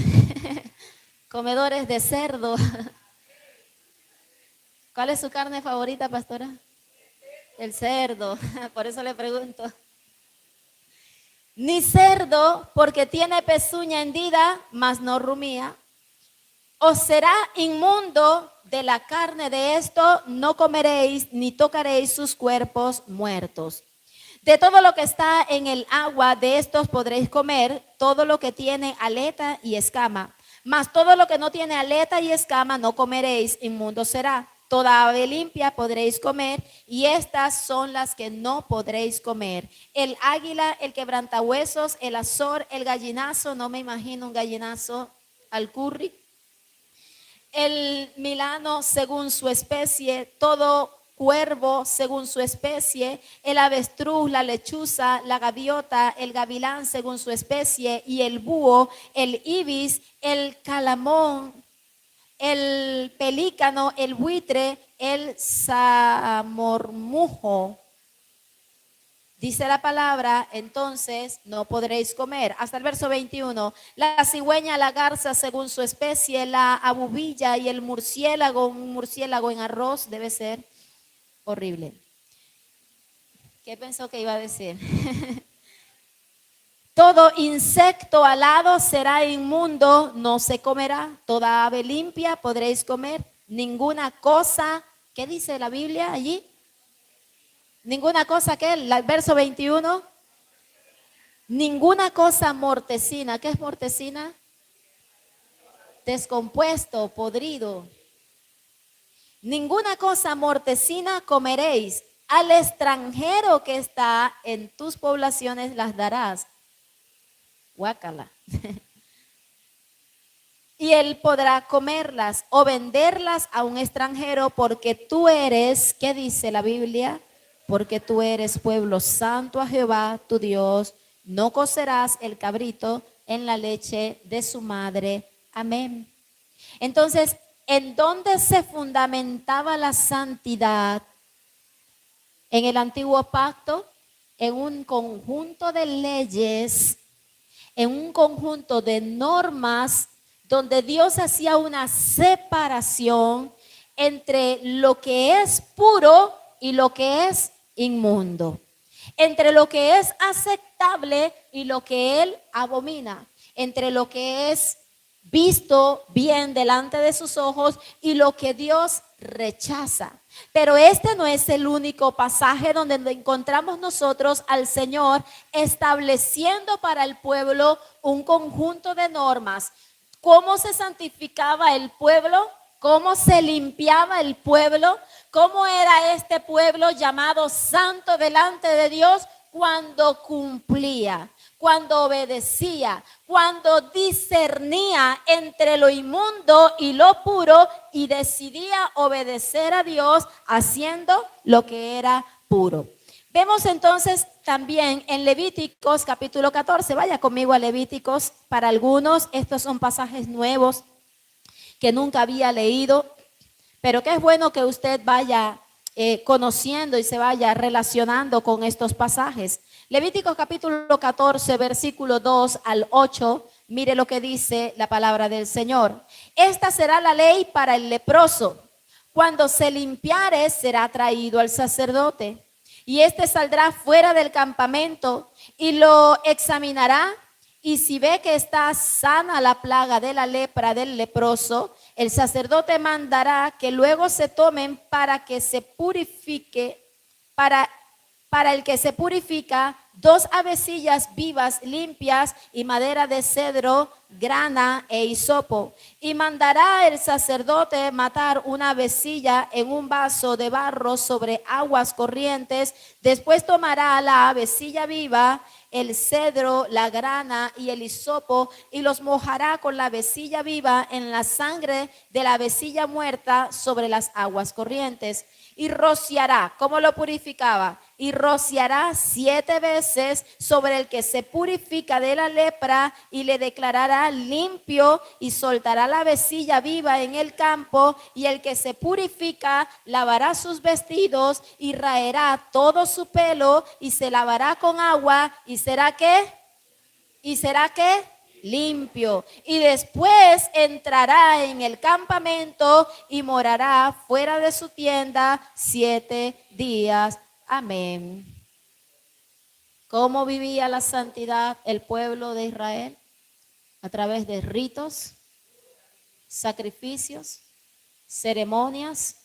S1: comedores de cerdo. ¿Cuál es su carne favorita, pastora? El cerdo, por eso le pregunto. Ni cerdo, porque tiene pezuña hendida, mas no rumía. Os será inmundo de la carne de esto, no comeréis ni tocaréis sus cuerpos muertos. De todo lo que está en el agua, de estos podréis comer, todo lo que tiene aleta y escama. Mas todo lo que no tiene aleta y escama no comeréis, inmundo será. Toda ave limpia podréis comer, y estas son las que no podréis comer: el águila, el quebrantahuesos, el azor, el gallinazo, no me imagino un gallinazo al curry, el milano según su especie, todo cuervo según su especie, el avestruz, la lechuza, la gaviota, el gavilán según su especie, y el búho, el ibis, el calamón, el pelícano, el buitre, el zamormujo. Dice la palabra, entonces no podréis comer. Hasta el verso 21. La cigüeña, la garza según su especie, la abubilla y el murciélago. Un murciélago en arroz debe ser horrible. ¿Qué pensó que iba a decir? Todo insecto alado será inmundo, no se comerá. Toda ave limpia podréis comer. Ninguna cosa, ¿qué dice la Biblia allí? Ninguna cosa, ¿qué? El verso 21. Ninguna cosa mortecina. ¿Qué es mortecina? Descompuesto, podrido. Ninguna cosa mortecina comeréis. Al extranjero que está en tus poblaciones las darás. Guácala. Y él podrá comerlas o venderlas a un extranjero, porque tú eres, ¿qué dice la Biblia? Porque tú eres pueblo santo a Jehová tu Dios. No cocerás el cabrito en la leche de su madre. Amén. Entonces, ¿en dónde se fundamentaba la santidad? En el antiguo pacto, en un conjunto de leyes, en un conjunto de normas donde Dios hacía una separación entre lo que es puro y lo que es inmundo, entre lo que es aceptable y lo que Él abomina, entre lo que es visto bien delante de sus ojos y lo que Dios rechaza. Pero este no es el único pasaje donde encontramos nosotros al Señor estableciendo para el pueblo un conjunto de normas. ¿Cómo se santificaba el pueblo? ¿Cómo se limpiaba el pueblo? ¿Cómo era este pueblo llamado santo delante de Dios? cuando cumplía, cuando obedecía, cuando discernía entre lo inmundo y lo puro y decidía obedecer a Dios haciendo lo que era puro. Vemos entonces también en Levíticos capítulo 14, vaya conmigo a Levíticos, para algunos estos son pasajes nuevos que nunca había leído, pero que es bueno que usted vaya conociendo y se vaya relacionando con estos pasajes. Levíticos capítulo 14, versículo 2 al 8, mire lo que dice la palabra del Señor. Esta será la ley para el leproso. Cuando se limpiare, será traído al sacerdote. Y éste saldrá fuera del campamento y lo examinará. Y si ve que está sana la plaga de la lepra del leproso, el sacerdote mandará que luego se tomen para que se purifique, para el que se purifica, 2 avecillas vivas limpias y madera de cedro, grana e hisopo. Y mandará el sacerdote matar una avecilla en un vaso de barro sobre aguas corrientes. Después tomará la avecilla viva, el cedro, la grana y el hisopo, y los mojará con la avecilla viva en la sangre de la avecilla muerta sobre las aguas corrientes. Y rociará, ¿cómo lo purificaba? Y rociará 7 veces sobre el que se purifica de la lepra y le declarará limpio, y soltará la avecilla viva en el campo. Y el que se purifica lavará sus vestidos y raerá todo su pelo y se lavará con agua y será ¿qué? ¿Y será qué? Limpio. Y después entrará en el campamento y morará fuera de su tienda 7 días. Amén. ¿Cómo vivía la santidad el pueblo de Israel? A través de ritos, sacrificios, ceremonias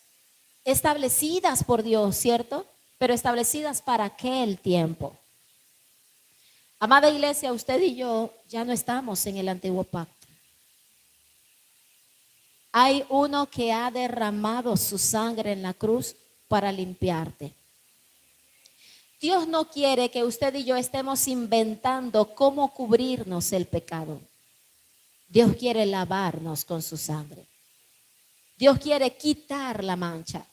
S1: establecidas por Dios, ¿cierto? Pero establecidas para aquel tiempo. Amada iglesia, usted y yo ya no estamos en el antiguo pacto. Hay uno que ha derramado su sangre en la cruz para limpiarte. Dios no quiere que usted y yo estemos inventando cómo cubrirnos el pecado. Dios quiere lavarnos con su sangre. Dios quiere quitar la mancha.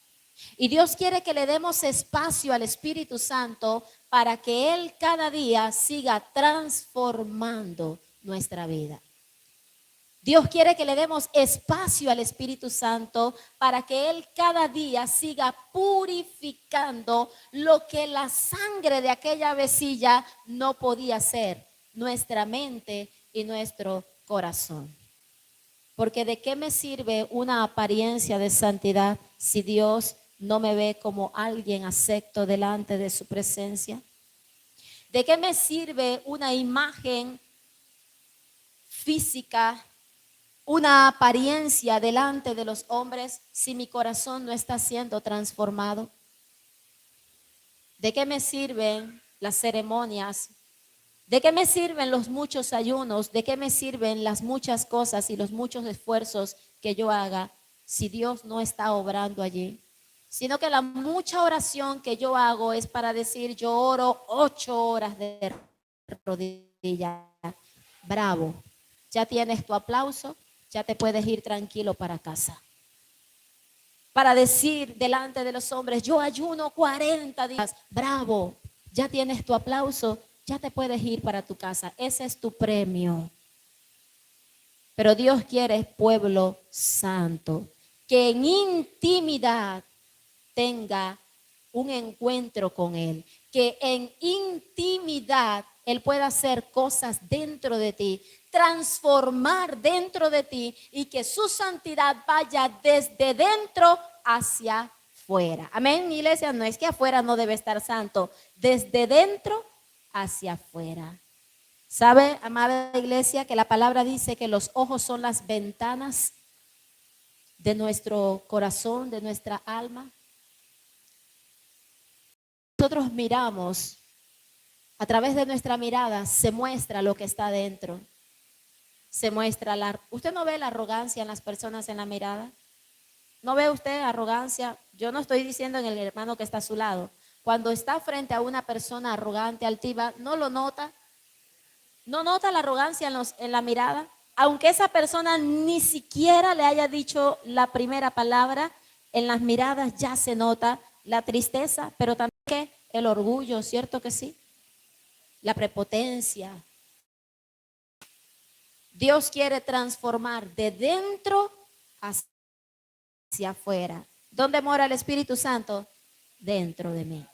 S1: Y Dios quiere que le demos espacio al Espíritu Santo para que Él cada día siga transformando nuestra vida. Dios quiere que le demos espacio al Espíritu Santo para que Él cada día siga purificando lo que la sangre de aquella avecilla no podía hacer, nuestra mente y nuestro corazón. Porque ¿de qué me sirve una apariencia de santidad si Dios no me ve como alguien acepto delante de su presencia? ¿De qué me sirve una imagen física, una apariencia delante de los hombres si mi corazón no está siendo transformado? ¿De qué me sirven las ceremonias? ¿De qué me sirven los muchos ayunos? ¿De qué me sirven las muchas cosas y los muchos esfuerzos que yo haga si Dios no está obrando allí? Sino que la mucha oración que yo hago es para decir, yo oro 8 horas de rodilla. Bravo, ya tienes tu aplauso, ya te puedes ir tranquilo para casa. Para decir delante de los hombres, yo ayuno 40 días. Bravo, ya tienes tu aplauso, ya te puedes ir para tu casa. Ese es tu premio. Pero Dios quiere pueblo santo, que en intimidad tenga un encuentro con Él, que en intimidad Él pueda hacer cosas dentro de ti, transformar dentro de ti y que su santidad vaya desde dentro hacia afuera. Amén, iglesia, no es que afuera no debe estar santo, desde dentro hacia afuera. ¿Sabe, amada iglesia, que la palabra dice que los ojos son las ventanas de nuestro corazón, de nuestra alma? Nosotros miramos, a través de nuestra mirada se muestra lo que está dentro. Se muestra ¿usted no ve la arrogancia en las personas en la mirada? ¿No ve usted arrogancia? Yo no estoy diciendo en el hermano que está a su lado, cuando está frente a una persona arrogante, altiva, no lo nota. No nota la arrogancia en la mirada. Aunque esa persona ni siquiera le haya dicho la primera palabra, en las miradas ya se nota la tristeza, pero también ¿qué? El orgullo, ¿cierto que sí? La prepotencia. Dios quiere transformar de dentro hacia afuera. ¿Dónde mora el Espíritu Santo? Dentro de mí.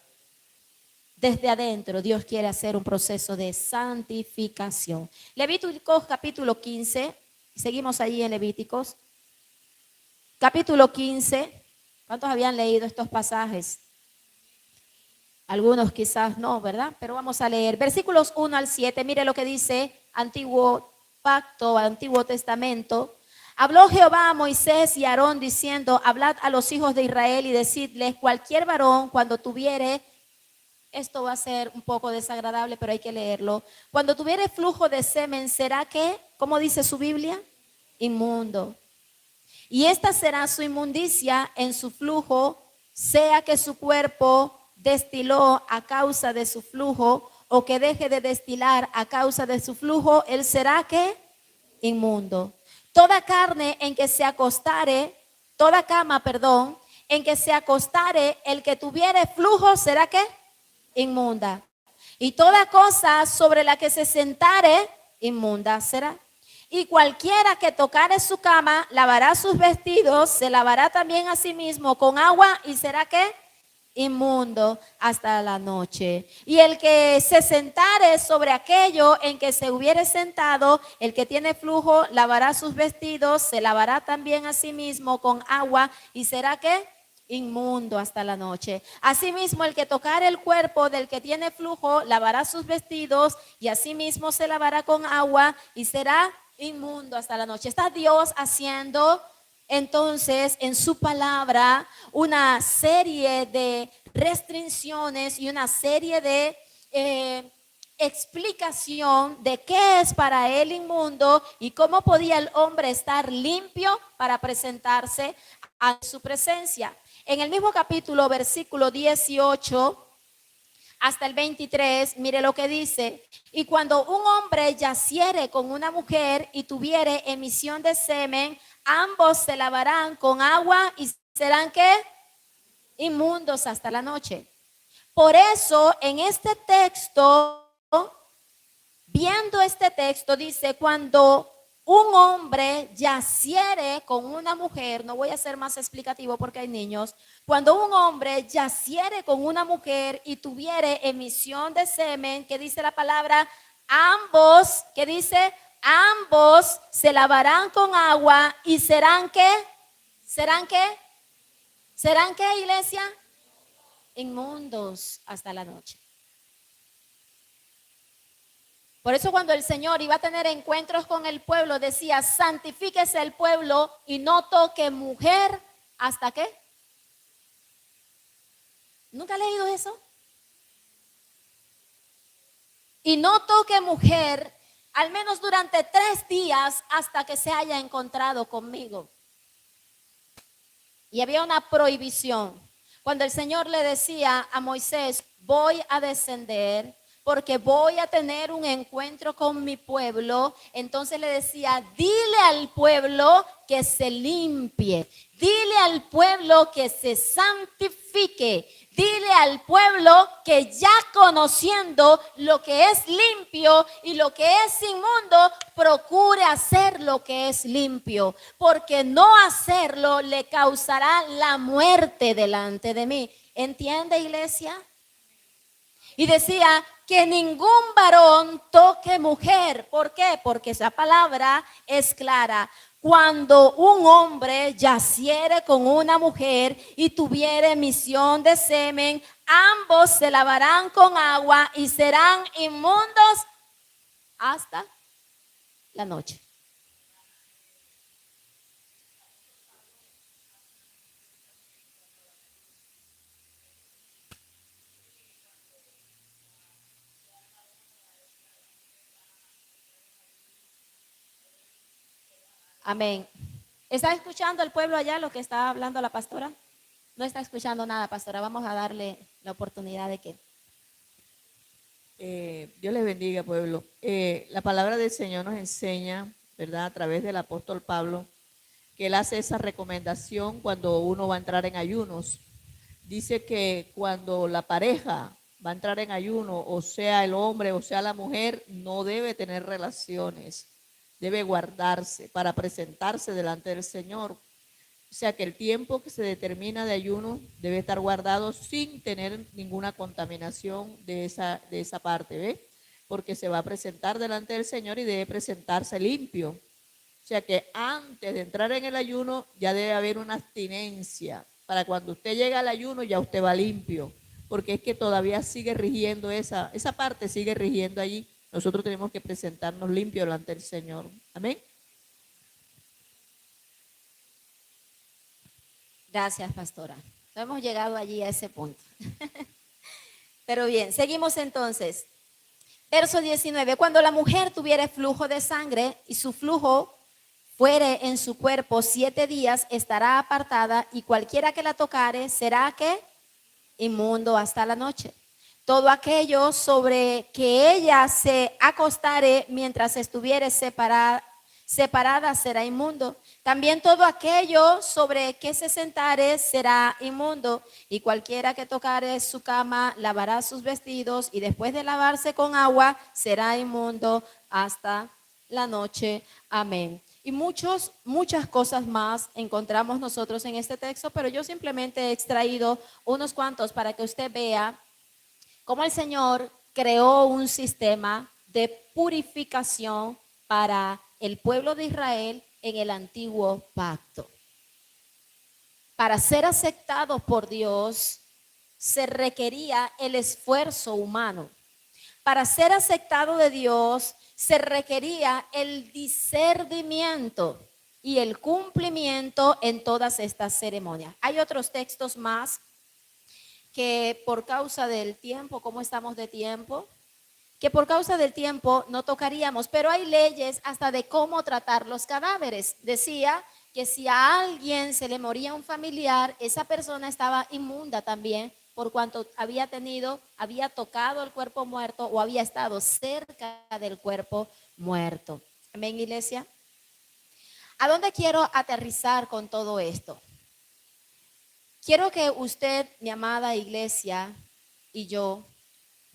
S1: Desde adentro Dios quiere hacer un proceso de santificación. Levíticos capítulo 15, seguimos allí en Levíticos. Capítulo 15, ¿cuántos habían leído estos pasajes? Algunos quizás no, ¿verdad? Pero vamos a leer versículos 1 al 7. Mire lo que dice Antiguo Pacto, Antiguo Testamento. Habló Jehová a Moisés y a Aarón diciendo, hablad a los hijos de Israel y decidles, cualquier varón cuando tuviere, esto va a ser un poco desagradable, pero hay que leerlo. Cuando tuviere flujo de semen, ¿será que, como dice su Biblia? Inmundo. Y esta será su inmundicia en su flujo, sea que su cuerpo destiló a causa de su flujo o que deje de destilar a causa de su flujo, él será que inmundo. Toda carne en que se acostare, toda cama, perdón, en que se acostare el que tuviere flujo, ¿será que? Inmunda. Y toda cosa sobre la que se sentare, inmunda será. Y cualquiera que tocare su cama, lavará sus vestidos, se lavará también a sí mismo con agua y será que inmundo hasta la noche. Y el que se sentare sobre aquello en que se hubiere sentado, el que tiene flujo, lavará sus vestidos, se lavará también a sí mismo con agua y será que inmundo hasta la noche. Asimismo, el que tocare el cuerpo del que tiene flujo, lavará sus vestidos y asimismo se lavará con agua y será inmundo hasta la noche. Está Dios haciendo entonces en su palabra una serie de restricciones y una serie de explicación de qué es para él inmundo y cómo podía el hombre estar limpio para presentarse a su presencia. En el mismo capítulo, versículo 18 hasta el 23, mire lo que dice. Y cuando un hombre yaciere con una mujer y tuviere emisión de semen, ambos se lavarán con agua y serán ¿qué? Inmundos hasta la noche. Por eso en este texto, viendo este texto, dice, cuando un hombre yaciere con una mujer, no voy a ser más explicativo porque hay niños, cuando un hombre yaciere con una mujer y tuviere emisión de semen, que dice la palabra, ambos, que dice, ambos se lavarán con agua y serán ¿qué? ¿Serán qué? ¿Serán qué, iglesia? Inmundos hasta la noche. Por eso cuando el Señor iba a tener encuentros con el pueblo, decía, santifíquese el pueblo y no toque mujer, ¿hasta qué? ¿Nunca ha leído eso? Y no toque mujer, al menos durante 3 días hasta que se haya encontrado conmigo. Y había una prohibición. Cuando el Señor le decía a Moisés, voy a descender porque voy a tener un encuentro con mi pueblo, entonces le decía, dile al pueblo que se limpie, dile al pueblo que se santifique, dile al pueblo que ya conociendo lo que es limpio y lo que es inmundo, procure hacer lo que es limpio, porque no hacerlo le causará la muerte delante de mí. ¿Entiende, iglesia? Y decía que ningún varón toque mujer. ¿Por qué? Porque esa palabra es clara. Cuando un hombre yaciere con una mujer y tuviere emisión de semen, ambos se lavarán con agua y serán inmundos hasta la noche. Amén. ¿Está escuchando el pueblo allá lo que está hablando la pastora? No está escuchando nada, pastora. Vamos a darle la oportunidad de que...
S2: Dios les bendiga, pueblo. La palabra del Señor nos enseña, ¿verdad? A través del apóstol Pablo, que él hace esa recomendación cuando uno va a entrar en ayunos. Dice que cuando la pareja va a entrar en ayuno, o sea el hombre o sea la mujer, no debe tener relaciones, debe guardarse para presentarse delante del Señor. O sea que el tiempo que se determina de ayuno debe estar guardado sin tener ninguna contaminación de esa parte, ¿ve? Porque se va a presentar delante del Señor y debe presentarse limpio. O sea que antes de entrar en el ayuno ya debe haber una abstinencia. Para cuando usted llega al ayuno ya usted va limpio. Porque es que todavía sigue rigiendo esa parte, sigue rigiendo allí. Nosotros tenemos que presentarnos limpios delante del Señor. Amén.
S1: Gracias, pastora. No hemos llegado allí a ese punto. Pero bien, seguimos entonces. Verso 19. Cuando la mujer tuviere flujo de sangre y su flujo fuere en su cuerpo 7 días, estará apartada, y cualquiera que la tocare será que inmundo hasta la noche. Todo aquello sobre que ella se acostare mientras estuviere separada será inmundo. También todo aquello sobre que se sentare será inmundo, y cualquiera que tocare su cama lavará sus vestidos, y después de lavarse con agua será inmundo hasta la noche. Amén. Y muchas cosas más encontramos nosotros en este texto, pero yo simplemente he extraído unos cuantos para que usted vea cómo el Señor creó un sistema de purificación para el pueblo de Israel en el antiguo pacto. Para ser aceptado por Dios se requería el esfuerzo humano. Para ser aceptado de Dios se requería el discernimiento y el cumplimiento en todas estas ceremonias. Hay otros textos más que por causa del tiempo, ¿cómo estamos de tiempo? Que por causa del tiempo no tocaríamos, pero hay leyes hasta de cómo tratar los cadáveres. Decía que si a alguien se le moría un familiar, esa persona estaba inmunda también por cuanto había tocado el cuerpo muerto o había estado cerca del cuerpo muerto. Amén, iglesia. ¿A dónde quiero aterrizar con todo esto? Quiero que usted, mi amada iglesia, y yo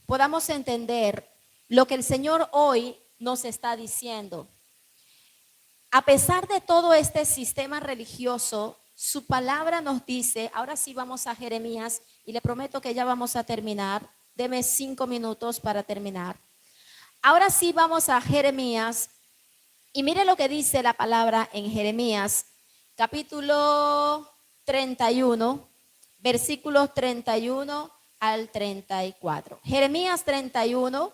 S1: podamos entender lo que el Señor hoy nos está diciendo. A pesar de todo este sistema religioso, su palabra nos dice, ahora sí vamos a Jeremías y le prometo que ya vamos a terminar. Deme 5 minutos para terminar. Ahora sí vamos a Jeremías y mire lo que dice la palabra en Jeremías, capítulo 31, versículos 31 al 34. Jeremías 31,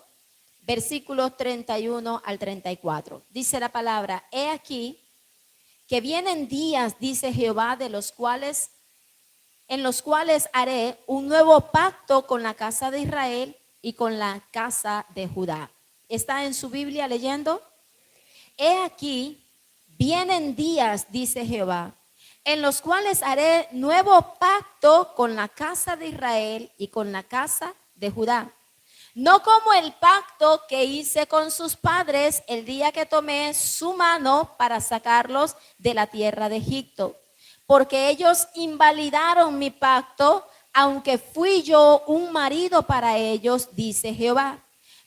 S1: versículos 31 al 34. Dice la palabra, he aquí que vienen días, dice Jehová, en los cuales haré un nuevo pacto con la casa de Israel y con la casa de Judá. ¿Está en su Biblia leyendo? He aquí, vienen días, dice Jehová, en los cuales haré nuevo pacto con la casa de Israel y con la casa de Judá. No como el pacto que hice con sus padres el día que tomé su mano para sacarlos de la tierra de Egipto, porque ellos invalidaron mi pacto, aunque fui yo un marido para ellos, dice Jehová.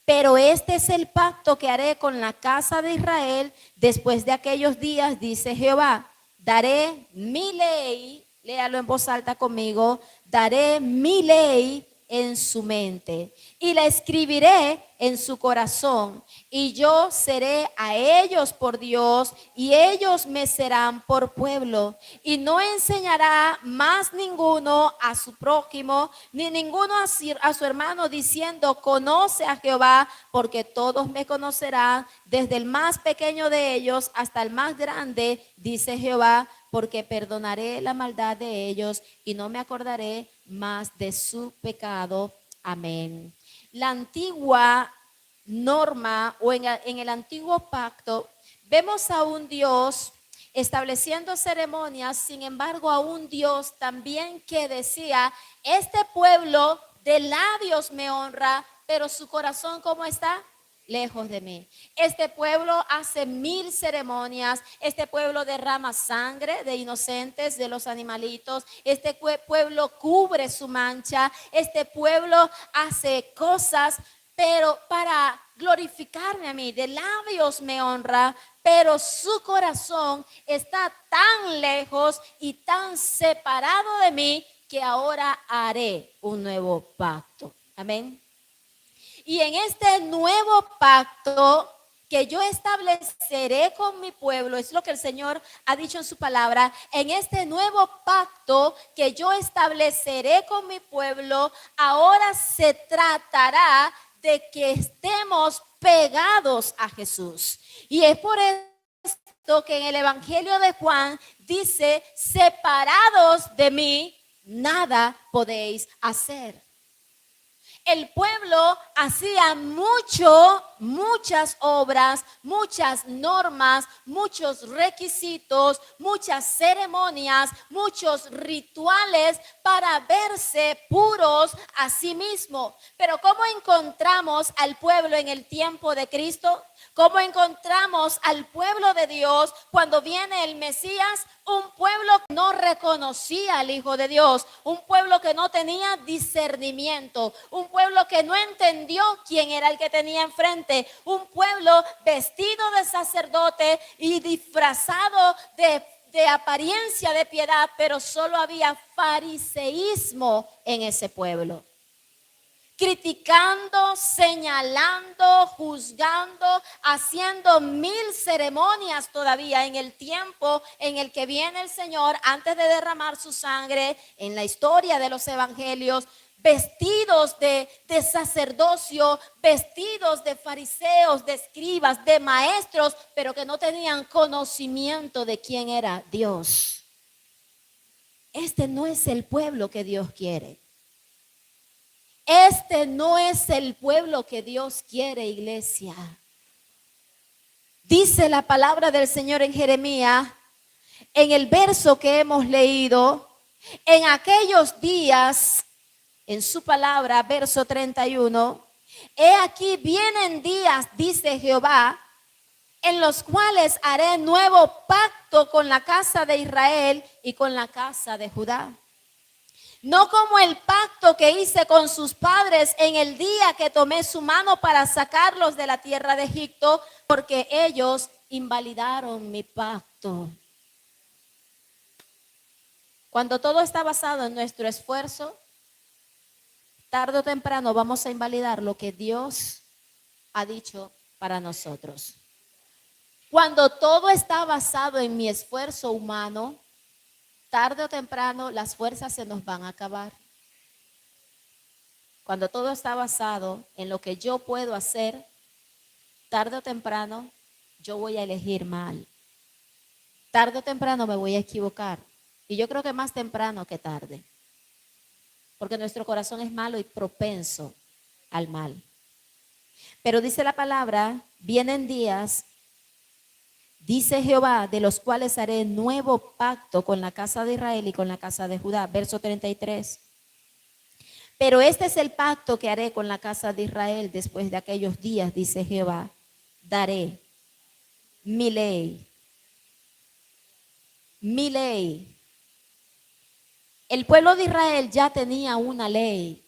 S1: Pero este es el pacto que haré con la casa de Israel después de aquellos días, dice Jehová. Daré mi ley, léalo en voz alta conmigo, daré mi ley en su mente y la escribiré en su corazón, y yo seré a ellos por Dios y ellos me serán por pueblo, y no enseñará más ninguno a su prójimo ni ninguno a su hermano diciendo conoce a Jehová, porque todos me conocerán, desde el más pequeño de ellos hasta el más grande, dice Jehová, porque perdonaré la maldad de ellos y no me acordaré más de su pecado. Amén. La antigua norma o en el antiguo pacto vemos a un Dios estableciendo ceremonias. Sin embargo, a un Dios también que decía, este pueblo de labios me honra, pero su corazón, ¿cómo está? Lejos de mí. Este pueblo hace 1000 ceremonias. Este pueblo derrama sangre de inocentes, de los animalitos. Este pueblo cubre su mancha. Este pueblo hace cosas, pero para glorificarme a mí. De labios me honra, pero su corazón está tan lejos y tan separado de mí que ahora haré un nuevo pacto. Amén. Y en este nuevo pacto que yo estableceré con mi pueblo, es lo que el Señor ha dicho en su palabra, en este nuevo pacto que yo estableceré con mi pueblo, ahora se tratará de que estemos pegados a Jesús. Y es por esto que en el Evangelio de Juan dice, separados de mí, nada podéis hacer. El pueblo hacía muchas obras, muchas normas, muchos requisitos, muchas ceremonias, muchos rituales para verse puros a sí mismo. Pero ¿cómo encontramos al pueblo en el tiempo de Cristo? ¿Cómo encontramos al pueblo de Dios cuando viene el Mesías? Un pueblo que no reconocía al Hijo de Dios, un pueblo que no tenía discernimiento, un pueblo que no entendió quién era el que tenía enfrente, un pueblo vestido de sacerdote y disfrazado de apariencia de piedad, pero solo había fariseísmo en ese pueblo. Criticando, señalando, juzgando, haciendo 1000 ceremonias todavía en el tiempo en el que viene el Señor antes de derramar su sangre, en la historia de los evangelios, vestidos de sacerdocio, vestidos de fariseos, de escribas, de maestros, pero que no tenían conocimiento de quién era Dios. Este no es el pueblo que Dios quiere. Este no es el pueblo que Dios quiere, iglesia. Dice la palabra del Señor en Jeremías, en el verso que hemos leído, en aquellos días, en su palabra, verso 31, he aquí vienen días, dice Jehová, en los cuales haré nuevo pacto con la casa de Israel y con la casa de Judá. No como el pacto que hice con sus padres en el día que tomé su mano para sacarlos de la tierra de Egipto, porque ellos invalidaron mi pacto. Cuando todo está basado en nuestro esfuerzo, tarde o temprano vamos a invalidar lo que Dios ha dicho para nosotros. Cuando todo está basado en mi esfuerzo humano, tarde o temprano las fuerzas se nos van a acabar. Cuando todo está basado en lo que yo puedo hacer, tarde o temprano yo voy a elegir mal. Tarde o temprano me voy a equivocar. Y yo creo que más temprano que tarde. Porque nuestro corazón es malo y propenso al mal. Pero dice la palabra, vienen días, dice Jehová, de los cuales haré nuevo pacto con la casa de Israel y con la casa de Judá. Verso 33. Pero este es el pacto que haré con la casa de Israel después de aquellos días, dice Jehová. Daré mi ley. Mi ley. El pueblo de Israel ya tenía una ley,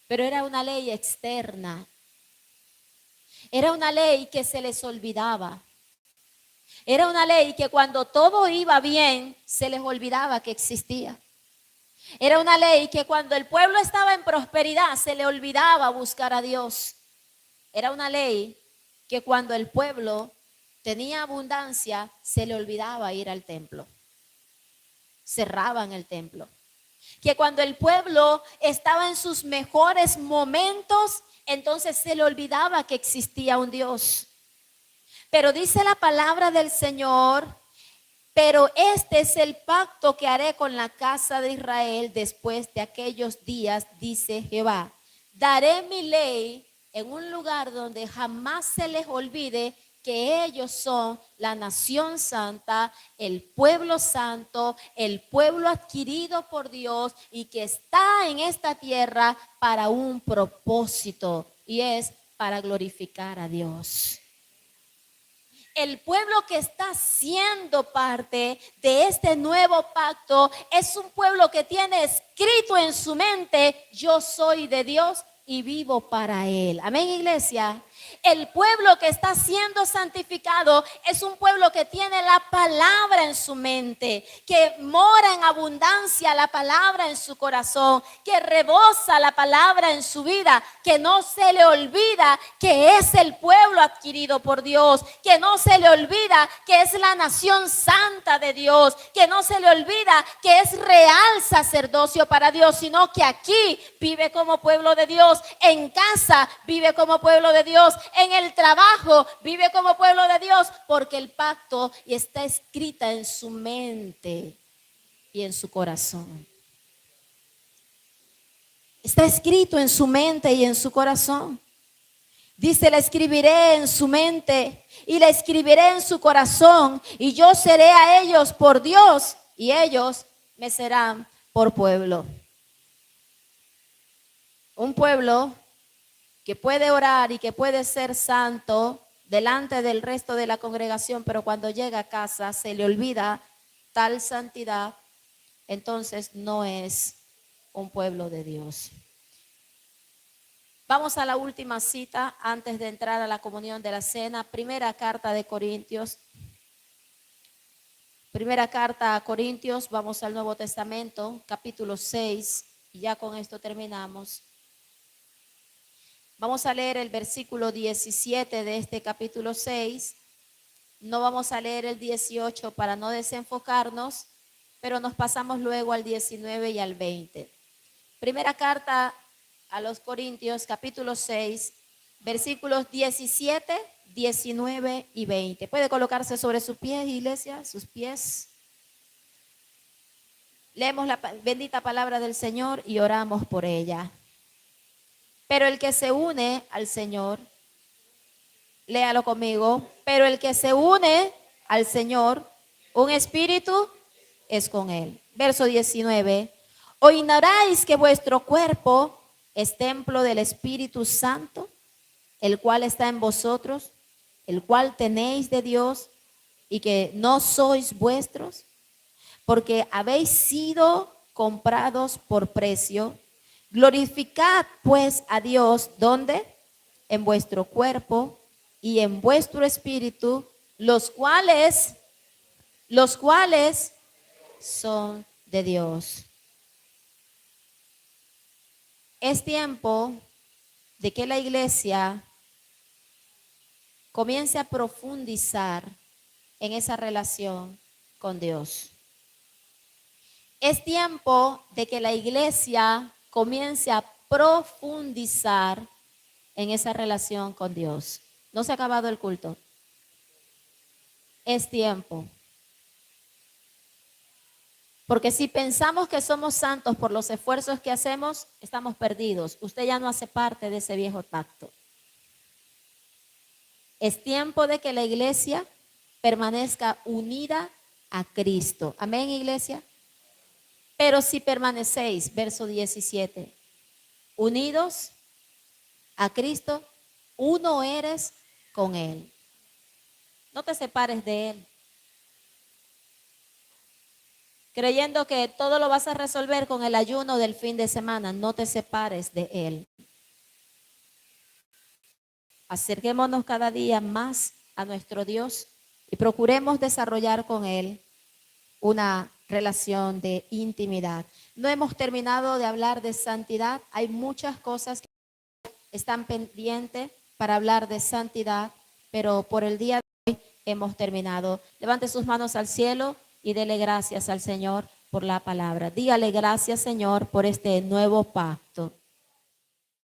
S1: pero era una ley externa. Era una ley que se les olvidaba. Era una ley que cuando todo iba bien, se les olvidaba que existía. Era una ley que cuando el pueblo estaba en prosperidad, se le olvidaba buscar a Dios. Era una ley que cuando el pueblo tenía abundancia, se le olvidaba ir al templo. Cerraban el templo. Que cuando el pueblo estaba en sus mejores momentos, entonces se le olvidaba que existía un Dios. Pero dice la palabra del Señor, pero este es el pacto que haré con la casa de Israel después de aquellos días, dice Jehová. Daré mi ley en un lugar donde jamás se les olvide que ellos son la nación santa, el pueblo santo, el pueblo adquirido por Dios y que está en esta tierra para un propósito, y es para glorificar a Dios. El pueblo que está siendo parte de este nuevo pacto es un pueblo que tiene escrito en su mente: yo soy de Dios y vivo para Él. Amén, iglesia. El pueblo que está siendo santificado es un pueblo que tiene la palabra en su mente, que mora en abundancia la palabra en su corazón, que rebosa la palabra en su vida, que no se le olvida que es el pueblo adquirido por Dios, que no se le olvida que es la nación santa de Dios, que no se le olvida que es real sacerdocio para Dios, sino que aquí vive como pueblo de Dios, en casa vive como pueblo de Dios, en el trabajo vive como pueblo de Dios, porque el pacto está escrita en su mente y en su corazón. Está escrito en su mente y en su corazón. Dice: la escribiré en su mente y la escribiré en su corazón, y yo seré a ellos por Dios y ellos me serán por pueblo. Un pueblo que puede orar y que puede ser santo delante del resto de la congregación, pero cuando llega a casa se le olvida tal santidad, entonces no es un pueblo de Dios. Vamos a la última cita antes de entrar a la comunión de la cena. Primera carta de Corintios. Primera carta a Corintios, vamos al Nuevo Testamento, capítulo 6, y ya con esto terminamos. Vamos a leer el versículo 17 de este capítulo 6. No vamos a leer el 18 para no desenfocarnos, pero nos pasamos luego al 19 y al 20. Primera carta a los Corintios, capítulo 6, versículos 17, 19 y 20. Puede colocarse sobre sus pies, iglesia, sus pies. Leemos la bendita palabra del Señor y oramos por ella. Pero el que se une al Señor, léalo conmigo, pero el que se une al Señor, un espíritu es con él. Verso 19, ¿o ignoráis que vuestro cuerpo es templo del Espíritu Santo, el cual está en vosotros, el cual tenéis de Dios, y que no sois vuestros? Porque habéis sido comprados por precio. Glorificad pues a Dios, ¿dónde? En vuestro cuerpo y en vuestro espíritu, los cuales son de Dios. Es tiempo de que la iglesia comience a profundizar en esa relación con Dios. Es tiempo de que la iglesia comience a profundizar en esa relación con Dios. No se ha acabado el culto. Es tiempo. Porque si pensamos que somos santos por los esfuerzos que hacemos, estamos perdidos. Usted ya no hace parte de ese viejo pacto. Es tiempo de que la iglesia permanezca unida a Cristo. Amén, iglesia. Pero si permanecéis, verso 17, unidos a Cristo, uno eres con Él. No te separes de Él, creyendo que todo lo vas a resolver con el ayuno del fin de semana. No te separes de Él. Acerquémonos cada día más a nuestro Dios y procuremos desarrollar con Él una relación de intimidad. No hemos terminado de hablar de santidad. Hay muchas cosas que están pendientes para hablar de santidad, pero por el día de hoy hemos terminado. Levante sus manos al cielo y dele gracias al Señor por la palabra. Dígale: gracias, Señor, por este nuevo pacto.